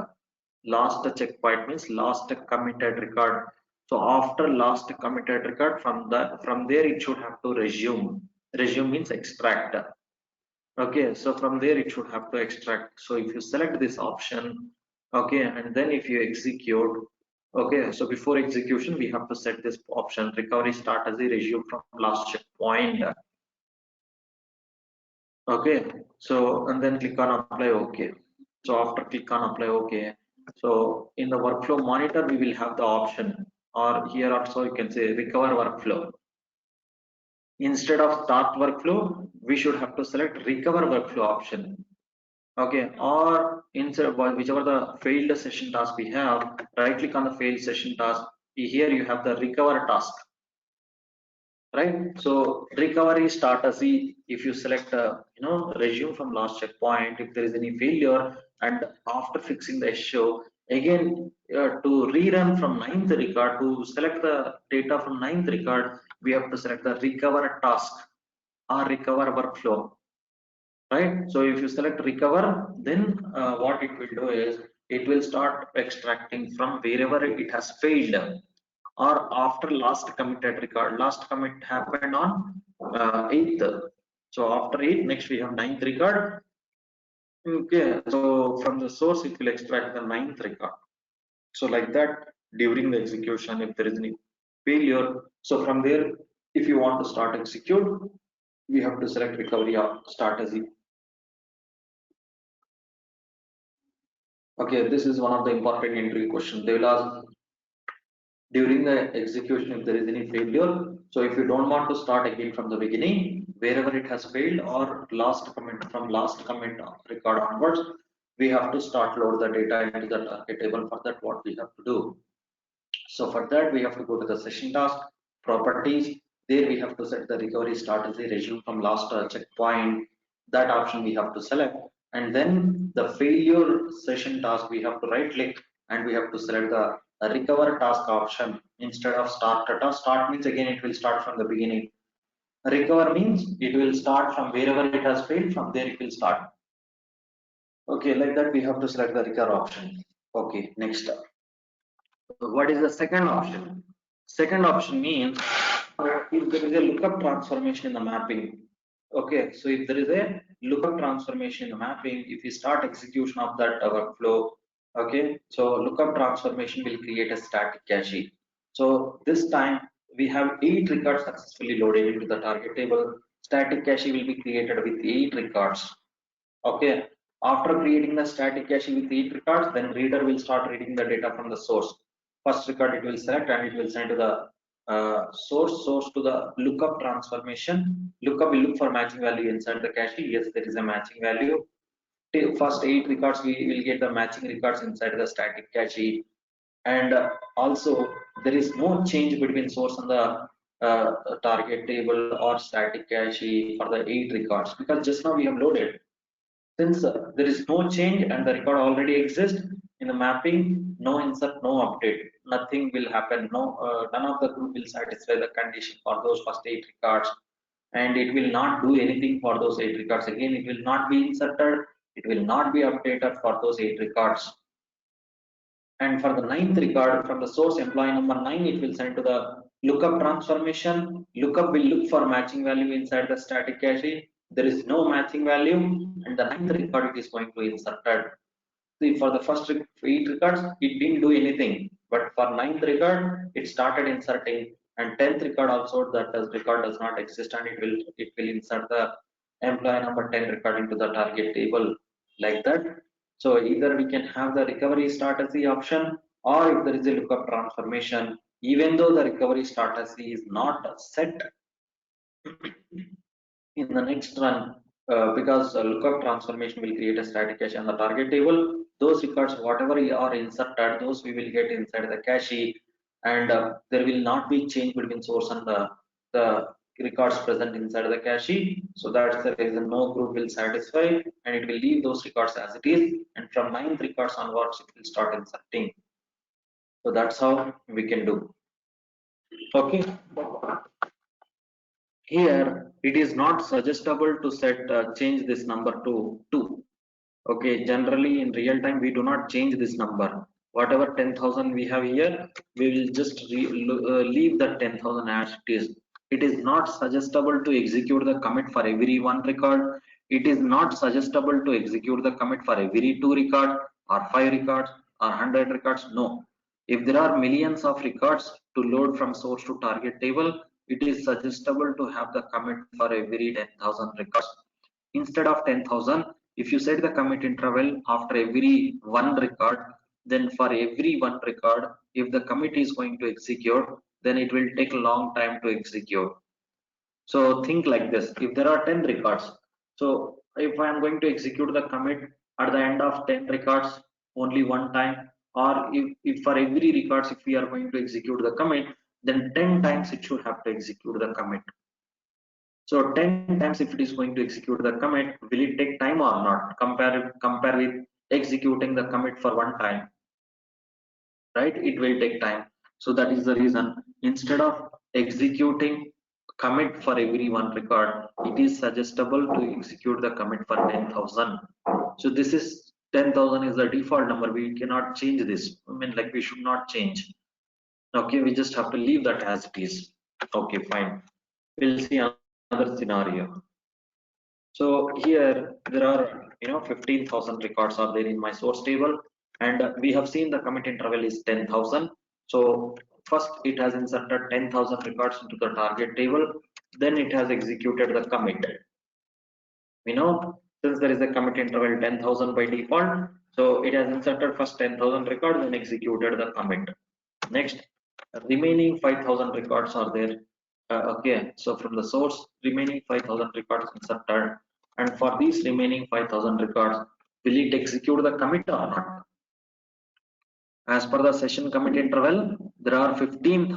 S2: Last checkpoint means last committed record. So after last committed record, from there it should have to resume. Resume means extract. Okay, so from there it should have to extract. So if you select this option, okay, and then if you execute, okay, so before execution we have to set this option, recovery start as a resume from last checkpoint. Okay, so and then click on apply OK. So after click on apply OK, so in the workflow monitor we will have the option, or here also you can say recover workflow. Instead of start workflow, we should have to select recover workflow option. Okay, or instead of whichever the failed session task we have, right click on the failed session task. Here you have the recover task, right? So recovery start as if you select resume from last checkpoint, if there is any failure, and after fixing the issue again, to rerun from ninth record, to select the data from ninth record, we have to select the recover task or recover workflow, right? So if you select recover, then what it will do is it will start extracting from wherever it has failed, or after last committed record. Last commit happened on 8th. So after 8th, next we have ninth record. Okay, so from the source it will extract the ninth record. So like that, during the execution, if there is any failure, so from there, if you want to start execute, we have to select recovery or start as it. Okay, this is one of the important entry questions. They will ask during the execution if there is any failure. So if you don't want to start again from the beginning, wherever it has failed, or last comment from last comment record onwards, we have to start load the data into the target table. For that, what we have to do? So for that, we have to go to the session task properties. There we have to set the recovery start as a resume from last checkpoint. That option we have to select, and then the failure session task we have to right click and we have to select the recover task option instead of start task. Start means again it will start from the beginning. Recover means it will start from wherever it has failed, from there it will start. Okay, like that we have to select the recover option. Okay, next. What is the second option? Second option means if there is a lookup transformation in the mapping. Okay, so if there is a lookup transformation in the mapping, if you start execution of that workflow, okay, so lookup transformation will create a static cache. So this time we have 8 records successfully loaded into the target table. Static cache will be created with 8 records. Okay, after creating the static cache with 8 records, then reader will start reading the data from the source. First record it will select and it will send to the source to the lookup transformation. Lookup will look for matching value inside the cache. Yes, there is a matching value. First 8 records we will get the matching records inside the static cache, and also there is no change between source and the target table or static cache for the 8 records, because just now we have loaded. Since there is no change and the record already exists in the mapping, no insert, no update, nothing will happen. No, none of the group will satisfy the condition for those first 8 records, and it will not do anything for those 8 records. Again, it will not be inserted, it will not be updated for those 8 records. And for the 9th record, from the source employee number 9, it will send to the lookup transformation. Lookup will look for matching value inside the static cache. There is no matching value, and the 9th record it is going to inserted. See, for the first 8 records, it didn't do anything, but for 9th record, it started inserting, and 10th record also that record does not exist, and it will insert the employee number 10 record into the target table like that. So either we can have the recovery start as the option, or if there is a lookup transformation, even though the recovery start as is not set in the next run, because lookup transformation will create a static cache on the target table. Those records, whatever are inserted, those we will get inside the cache, and there will not be change between source and the records present inside the cache. So that's the reason no group will satisfy, and it will leave those records as it is, and from 9th records onwards it will start inserting. So that's how we can do. Okay, here it is not suggestible to set change this number to 2. Okay, generally in real time we do not change this number. Whatever 10,000 we have here, we will just leave the 10,000 as it is. It is not suggestible to execute the commit for every one record. It is not suggestible to execute the commit for every 2 record or 5 records or 100 records. No. If there are millions of records to load from source to target table, it is suggestible to have the commit for every 10,000 records. Instead of 10,000, if you set the commit interval after every one record, then for every one record, if the commit is going to execute, then it will take a long time to execute. So think like this: if there are 10 records, so if I am going to execute the commit at the end of 10 records only one time, or if for every records if we are going to execute the commit, then 10 times it should have to execute the commit. So 10 times if it is going to execute the commit, will it take time or not? Compare with executing the commit for one time, right? It will take time. So that is the reason, instead of executing commit for every one record, it is suggestible to execute the commit for 10,000. So this is 10,000 is the default number. We cannot change this. I mean, like, we should not change. Okay, we just have to leave that as it is. Okay, fine. We'll see another scenario. So here there are 15,000 records are there in my source table, and we have seen the commit interval is 10,000. So first it has inserted 10,000 records into the target table, then it has executed the commit. Since there is a commit interval 10,000 by default, so it has inserted first 10,000 records and executed the commit. Next, remaining 5,000 records are there. Okay, so from the source, remaining 5,000 records inserted, and for these remaining 5,000 records, will it execute the commit or not? As per the session commit interval, there are 15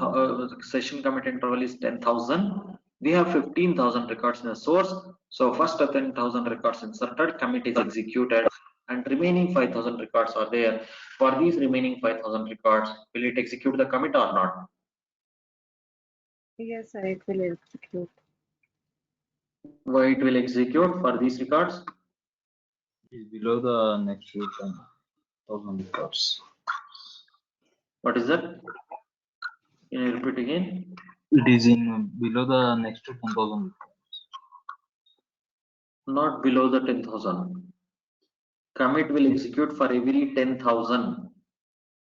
S2: session commit interval is 10,000. We have 15,000 records in the source. So first 10,000 records inserted, commit is executed, and remaining 5,000 records are there. For these remaining 5,000 records, will it execute the commit or not?
S5: Yes, sir, it will execute.
S2: Why it will execute for these records?
S6: Is below the next to 10,000 records.
S2: What is that? Can you repeat again?
S6: It is in below the next to 10,000 records.
S2: Not below the 10,000. Commit will execute for every 10,000.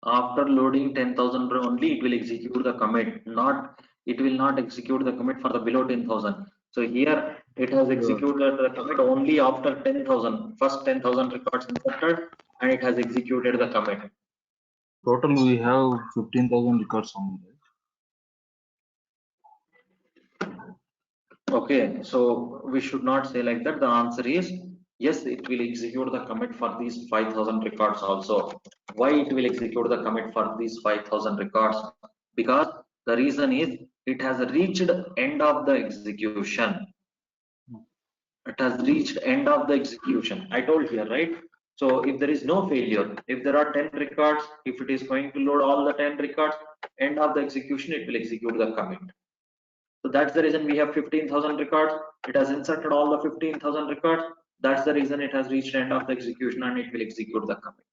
S2: After loading 10,000 only, it will execute the commit. It will not execute the commit for the below 10,000. So here it has executed the commit only after 10,000. First 10,000 records inserted, and it has executed the commit.
S6: Total we have 15,000 records only.
S2: Okay, so we should not say like that. The answer is yes, it will execute the commit for these 5,000 records also. Why it will execute the commit for these 5,000 records? Because the reason is it has reached end of the execution. It has reached end of the execution. I told here, right? So if there is no failure, if there are 10 records, if it is going to load all the 10 records, end of the execution, it will execute the commit. So that's the reason we have 15,000 records. It has inserted all the 15,000 records. That's the reason it has reached end of the execution, and it will execute the commit.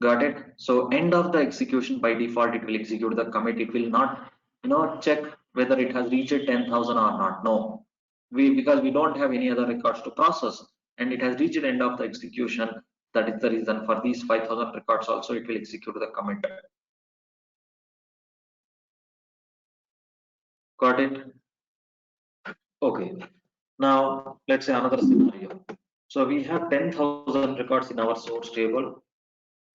S2: Got it? So end of the execution, by default it will execute the commit. It will not check whether it has reached 10,000 or not. No, because we don't have any other records to process, and it has reached end of the execution. That is the reason for these 5,000 records also it will execute the commit. Got it? Okay. Now let's say another scenario. So we have 10,000 records in our source table.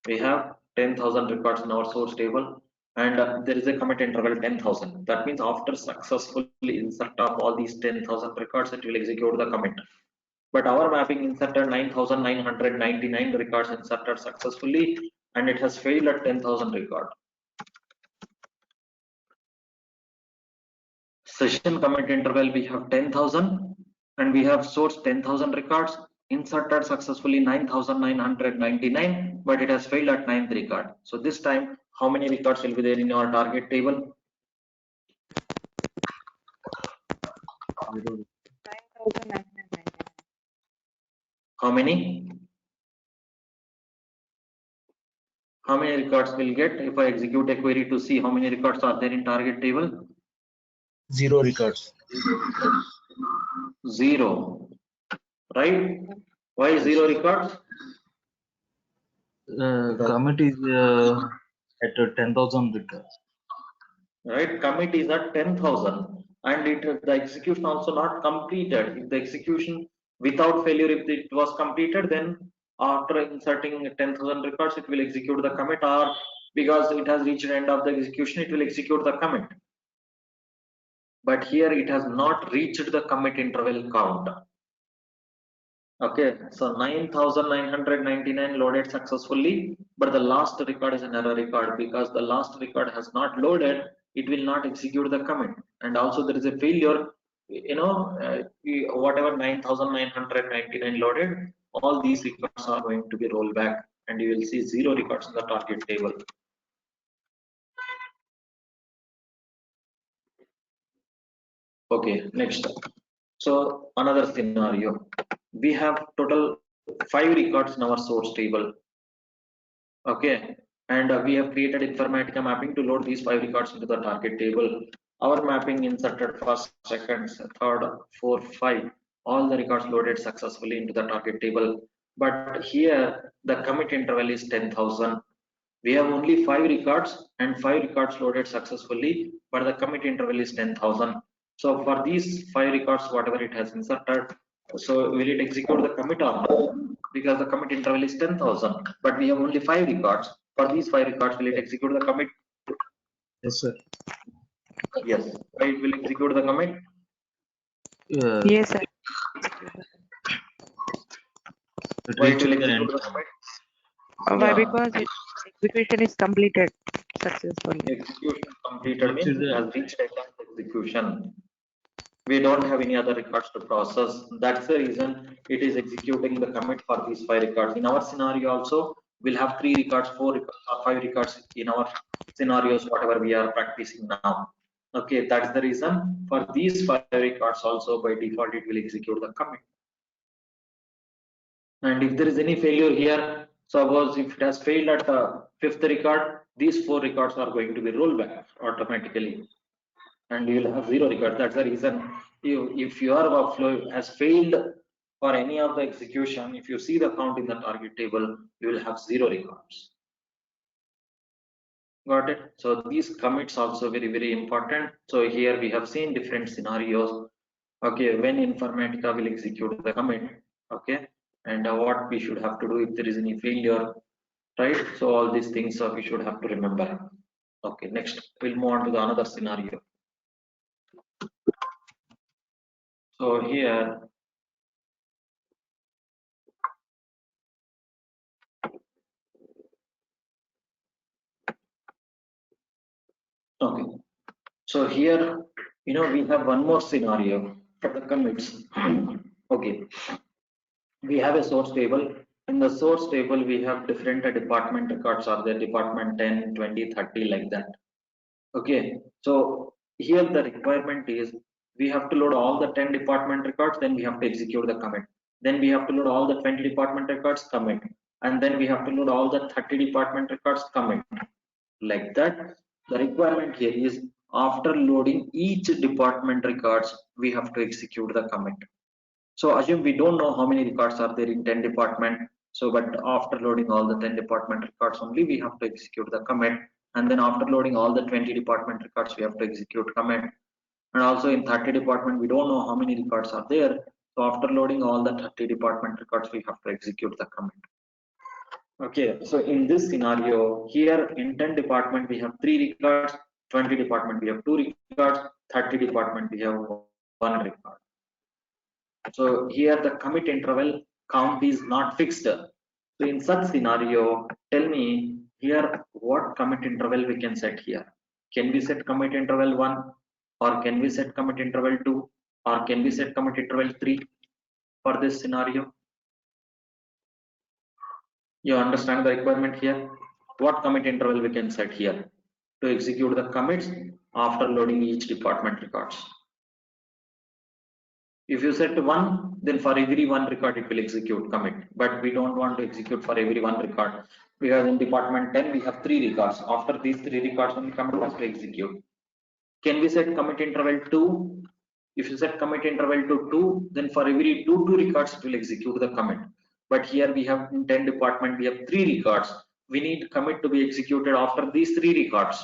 S2: We have 10,000 records in our source table, and there is a commit interval 10,000. That means after successfully insert of all these 10,000 records, it will execute the commit. But our mapping inserted 9,999 records inserted successfully, and it has failed at 10,000 record. Session commit interval we have 10,000, and we have source 10,000 records, inserted successfully 9,999, but it has failed at 9th record. So this time, how many records will be there in your target table?
S5: 9,999.
S2: How many? How many records will get if I execute a query to see how many records are there in target table?
S3: 0 records.
S2: 0, right? Why 0 records?
S6: Commit is at 10,000 records.
S2: Right, commit is at 10,000 and the execution also not completed. If the execution without failure, if it was completed, then after inserting 10,000 records, it will execute the commit, or because it has reached the end of the execution, it will execute the commit. But here it has not reached the commit interval count. Okay, so 9,999 loaded successfully, but the last record is an error record because the last record has not loaded. It will not execute the commit, and also there is a failure. Whatever 9,999 loaded, all these records are going to be rolled back, and you will see 0 records in the target table. Okay, next. So another scenario, we have total 5 records in our source table. Okay, and we have created Informatica mapping to load these 5 records into the target table. Our mapping inserted first, second, third, fourth, 5, all the records loaded successfully into the target table. But here the commit interval is 10,000. We have only 5 records and 5 records loaded successfully, but the commit interval is 10,000. So for these 5 records, whatever it has inserted, so will it execute the commit or not? Because the commit interval is 10,000, but we have only 5 records. For these 5 records, will it execute the commit?
S3: Yes, sir.
S2: Yes. Why it will execute the commit?
S5: Yes, sir.
S6: It
S2: Why it
S6: reached
S2: will
S6: the
S2: execute
S6: end.
S2: the commit?
S5: Why?
S2: Yeah.
S5: Because execution is completed successfully.
S2: Execution completed
S6: Reached
S2: means it
S6: the
S2: has reached end of execution. We don't have any other records to process. That's the reason it is executing the commit for these 5 records. In our scenario also, we'll have 3 records, 4 records, or 5 records in our scenarios, whatever we are practicing now. Okay, that's the reason for these 5 records also by default it will execute the commit. And if there is any failure here, suppose if it has failed at 5th record, these 4 records are going to be rolled back automatically, and you will have 0 records. That's the reason if your workflow has failed for any of the execution, if you see the count in the target table, you will have 0 records. Got it? So these commits also very important. So here we have seen different scenarios. Okay, when Informatica will execute the commit. Okay, and what we should have to do if there is any failure, right? So all these things we should have to remember. Okay, next we'll move on to the another scenario. So here okay, so here we have one more scenario for the commits. Okay, we have a source table. In the source table we have different department records are there, department 10, 20, 30, like that. Okay, so here the requirement is we have to load all the 10 department records, then we have to execute the commit, then we have to load all the 20 department records, commit, and then we have to load all the 30 department records, commit, like that. The requirement here is after loading each department records we have to execute the commit. So assume we don't know how many records are there in 10 department. So, but after loading all the 10 department records only, we have to execute the commit. And then after loading all the 20 department records, we have to execute commit. And also in 30 department, we don't know how many records are there. So after loading all the 30 department records, we have to execute the commit. Okay, so in this scenario, here in 10 department, we have 3 records, 20 department, we have 2 records, 30 department, we have 1 record. So here the commit interval count is not fixed. So in such scenario, tell me here what commit interval we can set here. Can we set commit interval 1, or can we set commit interval 2, or can we set commit interval 3 for this scenario? You understand the requirement here? What commit interval we can set here to execute the commits after loading each department records? If you set 1, then for every 1 record it will execute commit. But we don't want to execute for every 1 record, because in department 10 we have 3 records. After these 3 records, only commit has to execute. Can we set commit interval 2? If you set commit interval to 2, then for every 2 records it will execute the commit. But here we have in 10 department we have 3 records. We need commit to be executed after these 3 records.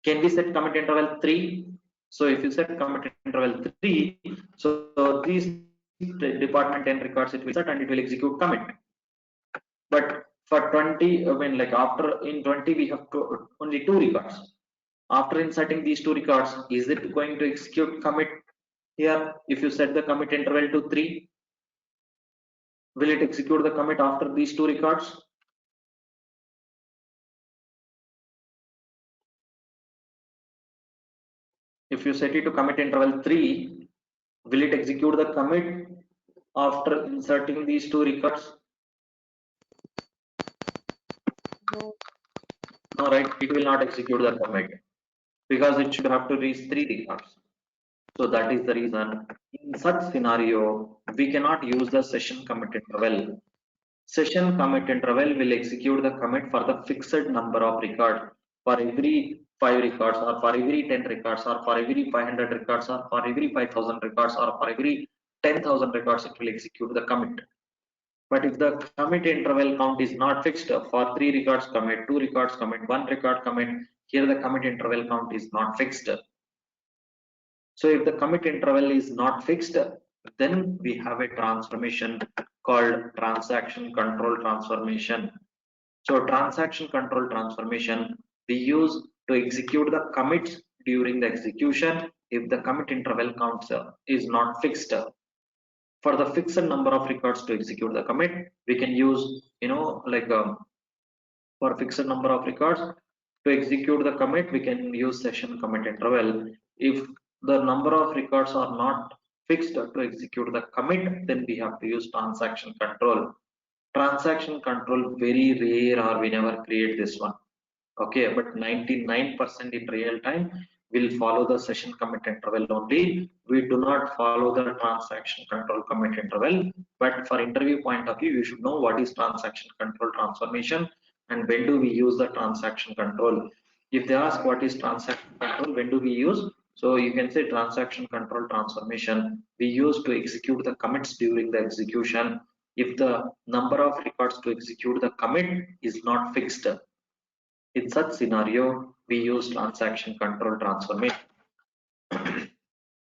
S2: Can we set commit interval 3? So if you set commit interval 3, so these department 10 records it will set and it will execute commit. But for 20, I mean, like after in 20 we have only 2 records. After inserting these 2 records, is it going to execute commit here? If you set the commit interval to 3, will it execute the commit after these 2 records? If you set it to commit interval 3, will it execute the commit after inserting these 2 records?
S5: No.
S2: No, right? It will not execute the commit because it should have to reach 3 records. So that is the reason. In such scenario, we cannot use the session commit interval. Session commit interval will execute the commit for the fixed number of records. For every 5 records, or for every 10 records, or for every 500 records, or for every 5,000 records, or for every 10,000 records, it will execute the commit. But if the commit interval count is not fixed, for 3 records commit, 2 records commit, 1 record commit, here the commit interval count is not fixed. So if the commit interval is not fixed, then we have a transformation called transaction control transformation. So transaction control transformation we use to execute the commits during the execution if the commit interval count is not fixed. For the fixed number of records to execute the commit, we can use, for fixed number of records to execute the commit, we can use session commit interval. If the number of records are not fixed to execute the commit, then we have to use transaction control. Transaction control very rare, or we never create this one. Okay, but 99% in real time will follow the session commit interval only. We do not follow the transaction control commit interval. But for interview point of view, you should know what is transaction control transformation and when do we use the transaction control. If they ask what is transaction control, when do we use? So you can say transaction control transformation we use to execute the commits during the execution if the number of records to execute the commit is not fixed. In such scenario, we use transaction control transformation.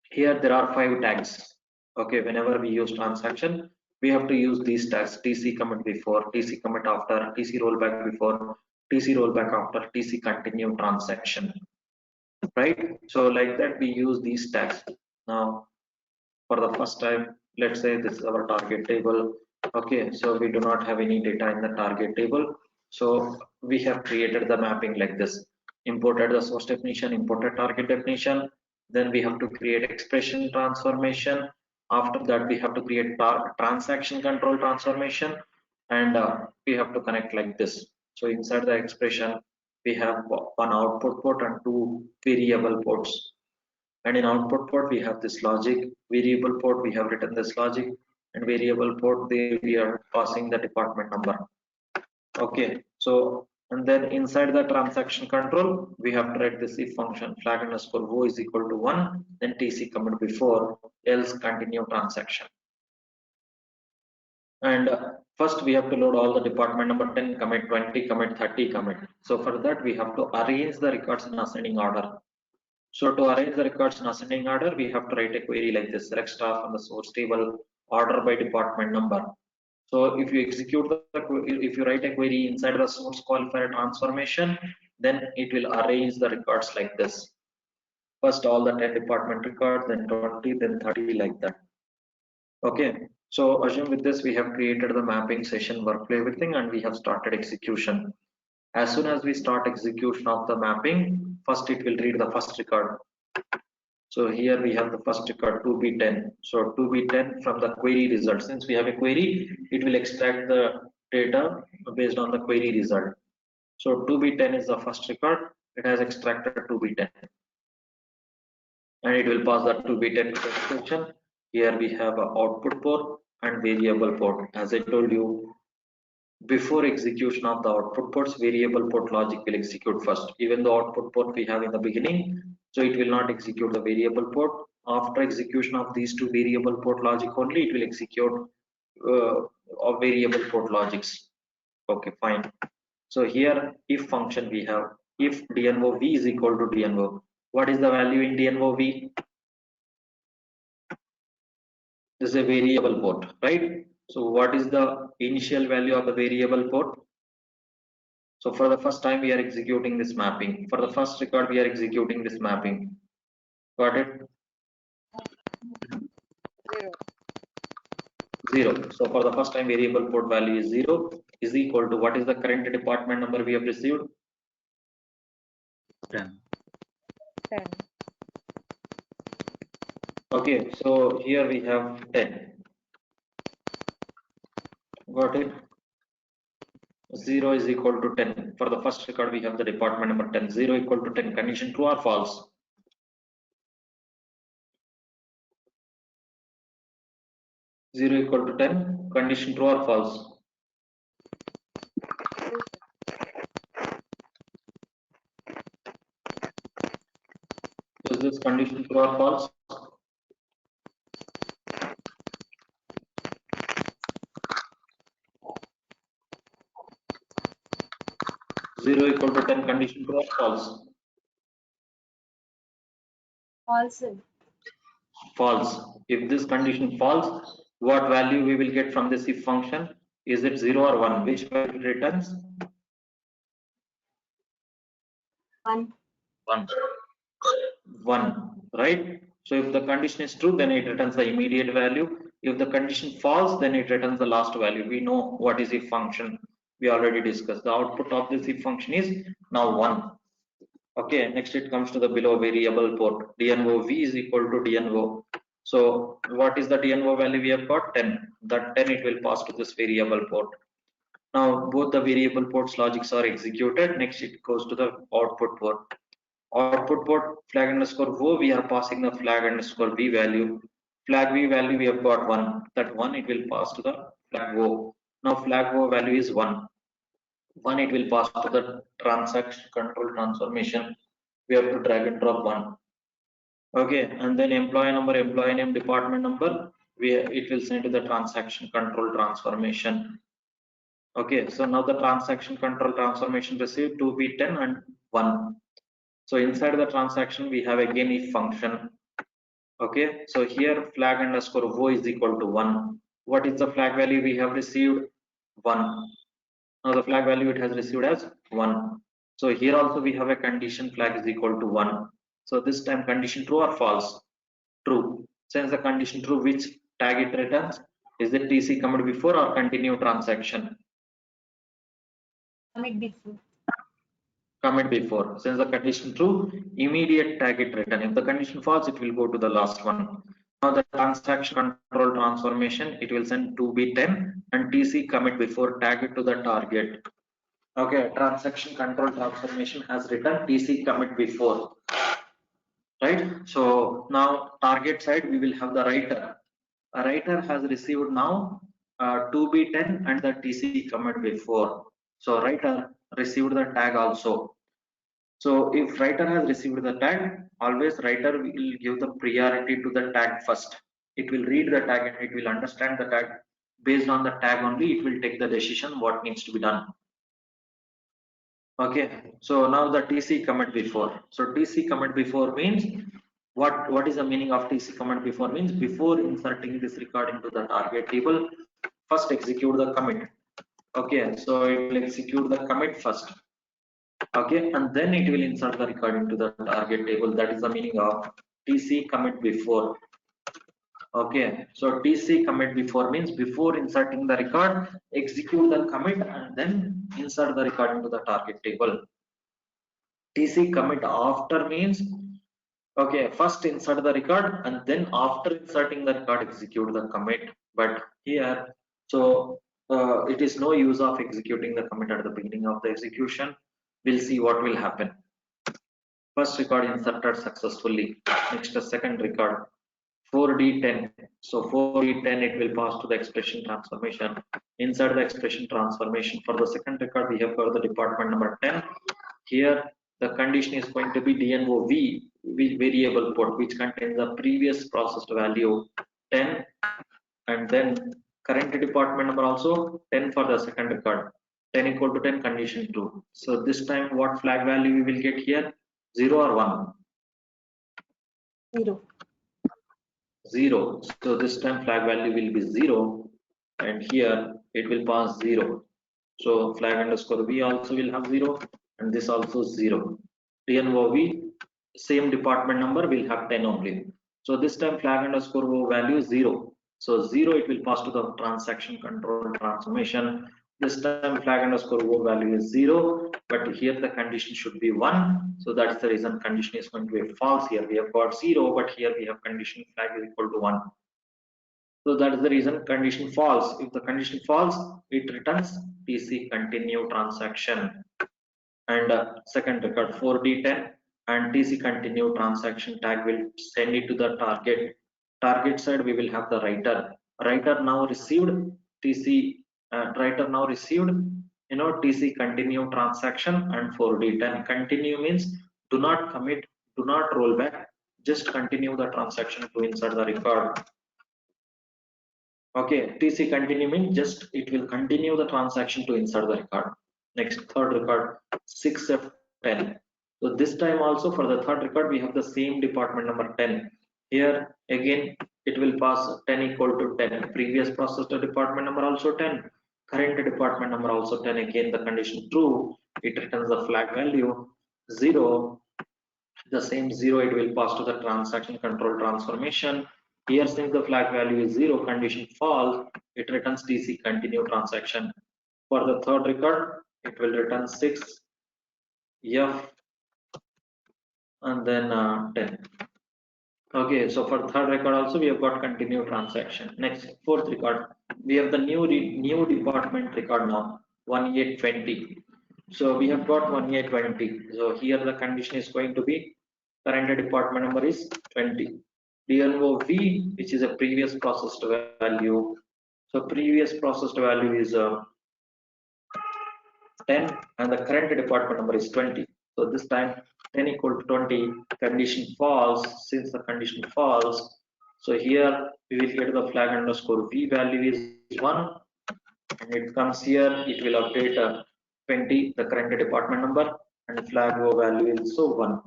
S2: Here there are 5 tags. Okay, whenever we use transaction, we have to use these tags: TC commit before, TC commit after, TC rollback before, TC rollback after, TC continue transaction. Right? So like that we use these tags. Now, for the first time, let's say this is our target table. Okay, so we do not have any data in the target table. So we have created the mapping like this: imported the source definition, imported target definition, then we have to create expression transformation. After that we have to create transaction control transformation, and we have to connect like this. So inside the expression we have one output port and 2 variable ports, and in output port we have this logic. Variable port we have written this logic, and variable port there we are passing the department number. Okay, so and then inside the transaction control we have to write this if function flag underscore o is equal to 1, then TC commit before, else continue transaction. And first we have to load all the department number 10 commit, 20 commit, 30 commit. So for that we have to arrange the records in ascending order. So to arrange the records in ascending order, we have to write a query like this: select star from the source table, order by department number. So if you execute if you write a query inside the source qualifier transformation, then it will arrange the records like this. First all the 10 department records, then 20, then 30, like that. Okay, so assume with this we have created the mapping session workflow, everything, and we have started execution. As soon as we start execution of the mapping, first it will read the first record. So here we have the first record 2B10. So 2B10 from the query result. Since we have a query, it will extract the data based on the query result. So 2B10 is the first record. It has extracted 2B10. And it will pass that 2B10 to the extension. Here we have a output port and variable port. As I told you, before execution of the output ports, variable port logic will execute first. Even the output port we have in the beginning, so it will not execute the variable port. After execution of these two variable port logic only, it will execute of variable port logics. Okay, fine. So here, if function we have, if dnvo v is equal to dnvo, what is the value in dnvo v? This is a variable port, right? So what is the initial value of the variable port? So for the first time we are executing this mapping. For the first record we are executing this mapping. Got it? 0. So for the first time variable port value is 0 is equal to what is the current department number we have received?
S6: 10.
S5: 10.
S2: Okay, so here we have 10. Got it? 0 is equal to 10. For the first record we have the department number 10. 0 equal to 10. Condition true or false? 0 equal to 10. Condition true or false? Is this condition true or false? Zero equal to 10 condition true or false?
S4: false.
S2: False. If this condition false, what value we will get from this if function? Is it 0 or 1? Which value it returns?
S4: 1.
S6: 1.
S2: 1, right? So if the condition is true, then it returns the immediate value. If the condition false, then it returns the last value. We know what is if function. We already discussed. The output of this if function is now 1. Okay, next it comes to the below variable port. dnvo v is equal to dnvo. So what is the dnvo value we have got? 10. That 10 it will pass to this variable port. Now both the variable ports logics are executed. Next it goes to the output port. Output port flag underscore vo, we are passing the flag underscore v value. Flag v value we have got 1. That 1 it will pass to the flag vo. Now flag vo value is 1. 1 it will pass to the transaction control transformation. We have to drag and drop 1. Okay, and then employee number, employee name, department number, it will send to the transaction control transformation. Okay, so now the transaction control transformation received 2b10 and 1. So inside the transaction we have again if function. Okay, so here flag underscore vo is equal to 1. What is the flag value we have received? 1. Now the flag value it has received as 1. So here also we have a condition flag is equal to 1. So this time condition true or false? True. Since the condition true, which tag it returns? Is it TC commit before or continue transaction?
S4: Commit before.
S2: Commit before. Since the condition true, immediate tag it return. If the condition false, it will go to the last one. Now the transaction control transformation, it will send 2b10 and TC commit before tag it to the target. Okay, transaction control transformation has written TC commit before, right? So now target side we will have the writer. A writer has received now 2b10 and the TC commit before. So writer received the tag also. So if writer has received the tag, always writer will give the priority to the tag first. It will read the tag and it will understand the tag. Based on the tag only, it will take the decision what needs to be done. Okay, so now the TC commit before. So TC commit before means what is the meaning of TC commit before? Means before inserting this record into the target table, first execute the commit. Okay, so it will execute the commit first. Okay, and then it will insert the record into the target table. That is the meaning of TC commit before. Okay, so TC commit before means before inserting the record, execute the commit and then insert the record into the target table. TC commit after means, okay, first insert the record and then after inserting the record, execute the commit. But here, so it is no use of executing the commit at the beginning of the execution. We'll see what will happen. First record inserted successfully. Next, the second record. 4D10. So 4D10 it will pass to the expression transformation. Inside the expression transformation for the second record we have got the department number 10. Here the condition is going to be DNOV variable port which contains the previous processed value 10 and then current department number also 10 for the second record. 10 equal to 10 condition 2. So this time what flag value we will get here? 0 or 1?
S4: 0.
S2: 0. So this time flag value will be 0 and here it will pass 0. So flag underscore v also will have 0 and this also 0. DNOV same department number will have 10 only. So this time flag underscore o value is 0. So 0 it will pass to the transaction control transformation. This time flag underscore o value is 0, but here the condition should be 1. So that's the reason condition is going to be false here. We have got 0, but here we have condition flag is equal to 1. So that is the reason condition false. If the condition false, it returns TC continue transaction. And second record 4D10 and TC continue transaction tag will send it to the target. Target side we will have the writer. Writer now received TC. Writer now received TC continue transaction and 4D10. Continue means do not commit, do not roll back, just continue the transaction to insert the record. Okay, TC continue means just it will continue the transaction to insert the record. Next, third record 6F10. So this time also for the third record we have the same department number 10. Here again it will pass 10 equal to 10. Previous processed department number also 10. Current department number also 10. Again the condition true. It returns the flag value 0. The same 0 it will pass to the transaction control transformation. Here since the flag value is 0, condition false, it returns TC continue transaction. For the third record, it will return 6 F and then 10. Okay, so for third record also we have got continue transaction. Next, fourth record, we have the new department record now 1820. So we have got 1820. So here the condition is going to be current department number is 20. DNOV, which is a previous processed value. So previous processed value is 10 and the current department number is 20. So this time 10 equal to 20, condition false. Since the condition false, so here we will get the flag underscore v value is 1 and it comes here, it will update 20 the current department number and flag o value is so 1.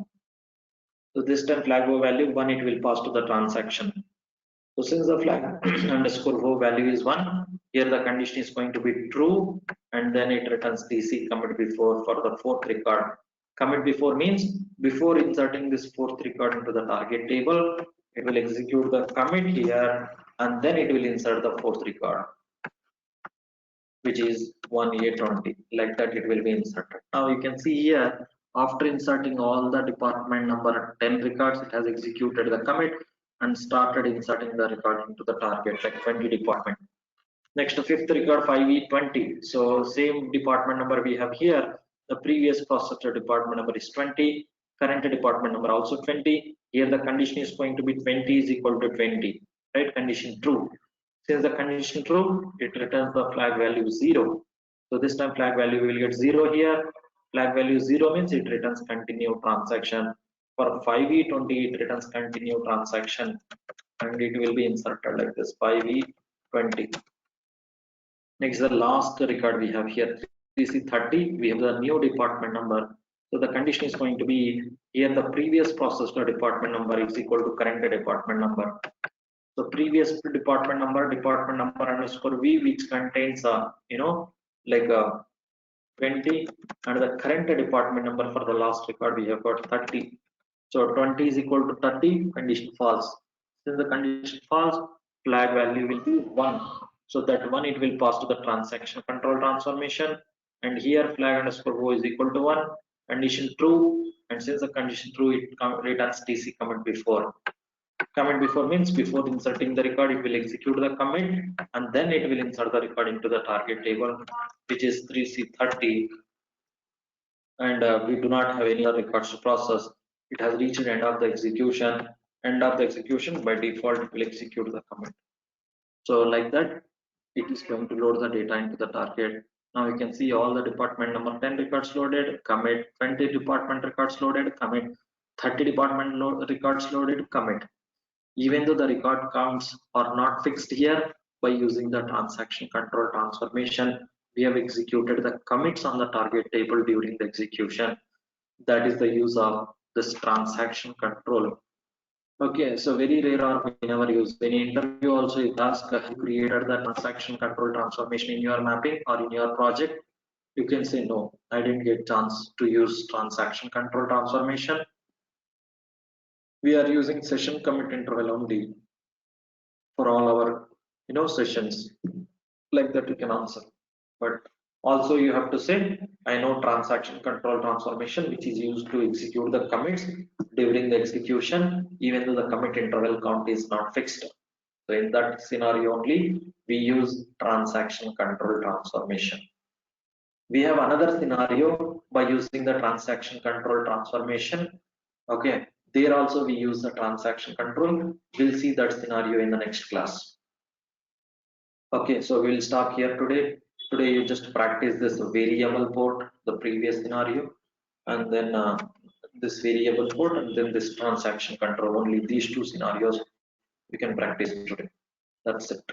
S2: So this time flag o value 1 it will pass to the transaction. So since the flag underscore o value is 1, here the condition is going to be true and then it returns TC commit before for the fourth record. Commit before means before inserting this fourth record into the target table, it will execute the commit here and then it will insert the fourth record, which is 1820. Like that it will be inserted. Now you can see here after inserting all the department number 10 records, it has executed the commit and started inserting the record into the target like 20 department. Next, fifth record 5E20. So same department number we have here. The previous processor department number is 20. Current department number also 20. Here the condition is going to be 20 is equal to 20. Right? Condition true. Since the condition true, it returns the flag value 0. So this time flag value we will get 0 here. Flag value 0 means it returns continue transaction. For 5E20 it returns continue transaction and it will be inserted like this 5E20. Next, the last record we have here 3C30. We have the new department number. So the condition is going to be here the previous processor department number is equal to current department number. So previous department number underscore v, which contains like 20, and the current department number for the last record we have got 30. So 20 is equal to 30, condition false. Since the condition false, flag value will be 1. So that 1 it will pass to the transaction control transformation, and here flag underscore o is equal to 1, condition true, and since the condition true, it returns TC commit before. Commit before means before inserting the record, it will execute the commit and then it will insert the record into the target table, which is 3C30. And we do not have any other records to process. It has reached the end of the execution end of the execution, by default it will execute the commit. So like that, it is going to load the data into the target. Now you can see all the department number 10 records loaded, commit, 20 department records loaded, commit, 30 department records loaded, commit. Even though the record counts are not fixed here, by using the transaction control transformation, we have executed the commits on the target table during the execution. That is the use of this transaction control. Okay, so very rare or we never use. In interview also it asks who created the transaction control transformation in your mapping or in your project. You can say no, I didn't get chance to use transaction control transformation. We are using session commit interval only for all our sessions. Like that you can answer. But also you have to say I know transaction control transformation, which is used to execute the commits during the execution, even though the commit interval count is not fixed. So in that scenario only we use transaction control transformation. We have another scenario by using the transaction control transformation. Okay, there also we use the transaction control. We'll see that scenario in the next class. Okay, so we'll stop here today. Today you just practice this variable port, the previous scenario, and then this variable port, and then this transaction control. Only these two scenarios we can practice today. That's it.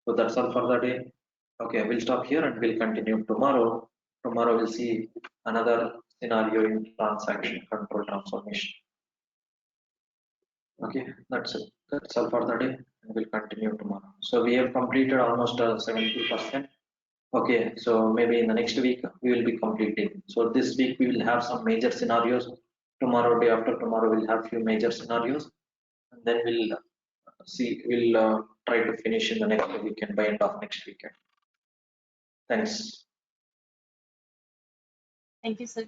S2: So that's all for the day. Okay, we'll stop here and we'll continue tomorrow. Tomorrow we'll see another scenario in transaction control transformation. Okay, that's it. That's all for the day, and we'll continue tomorrow. So we have completed almost 70%. Okay, so maybe in the next week we will be completing. So this week we will have some major scenarios. Tomorrow, day after tomorrow, we'll have few major scenarios, and then we'll try to finish in the next weekend, by end of next weekend. Thanks.
S4: Thank you, sir.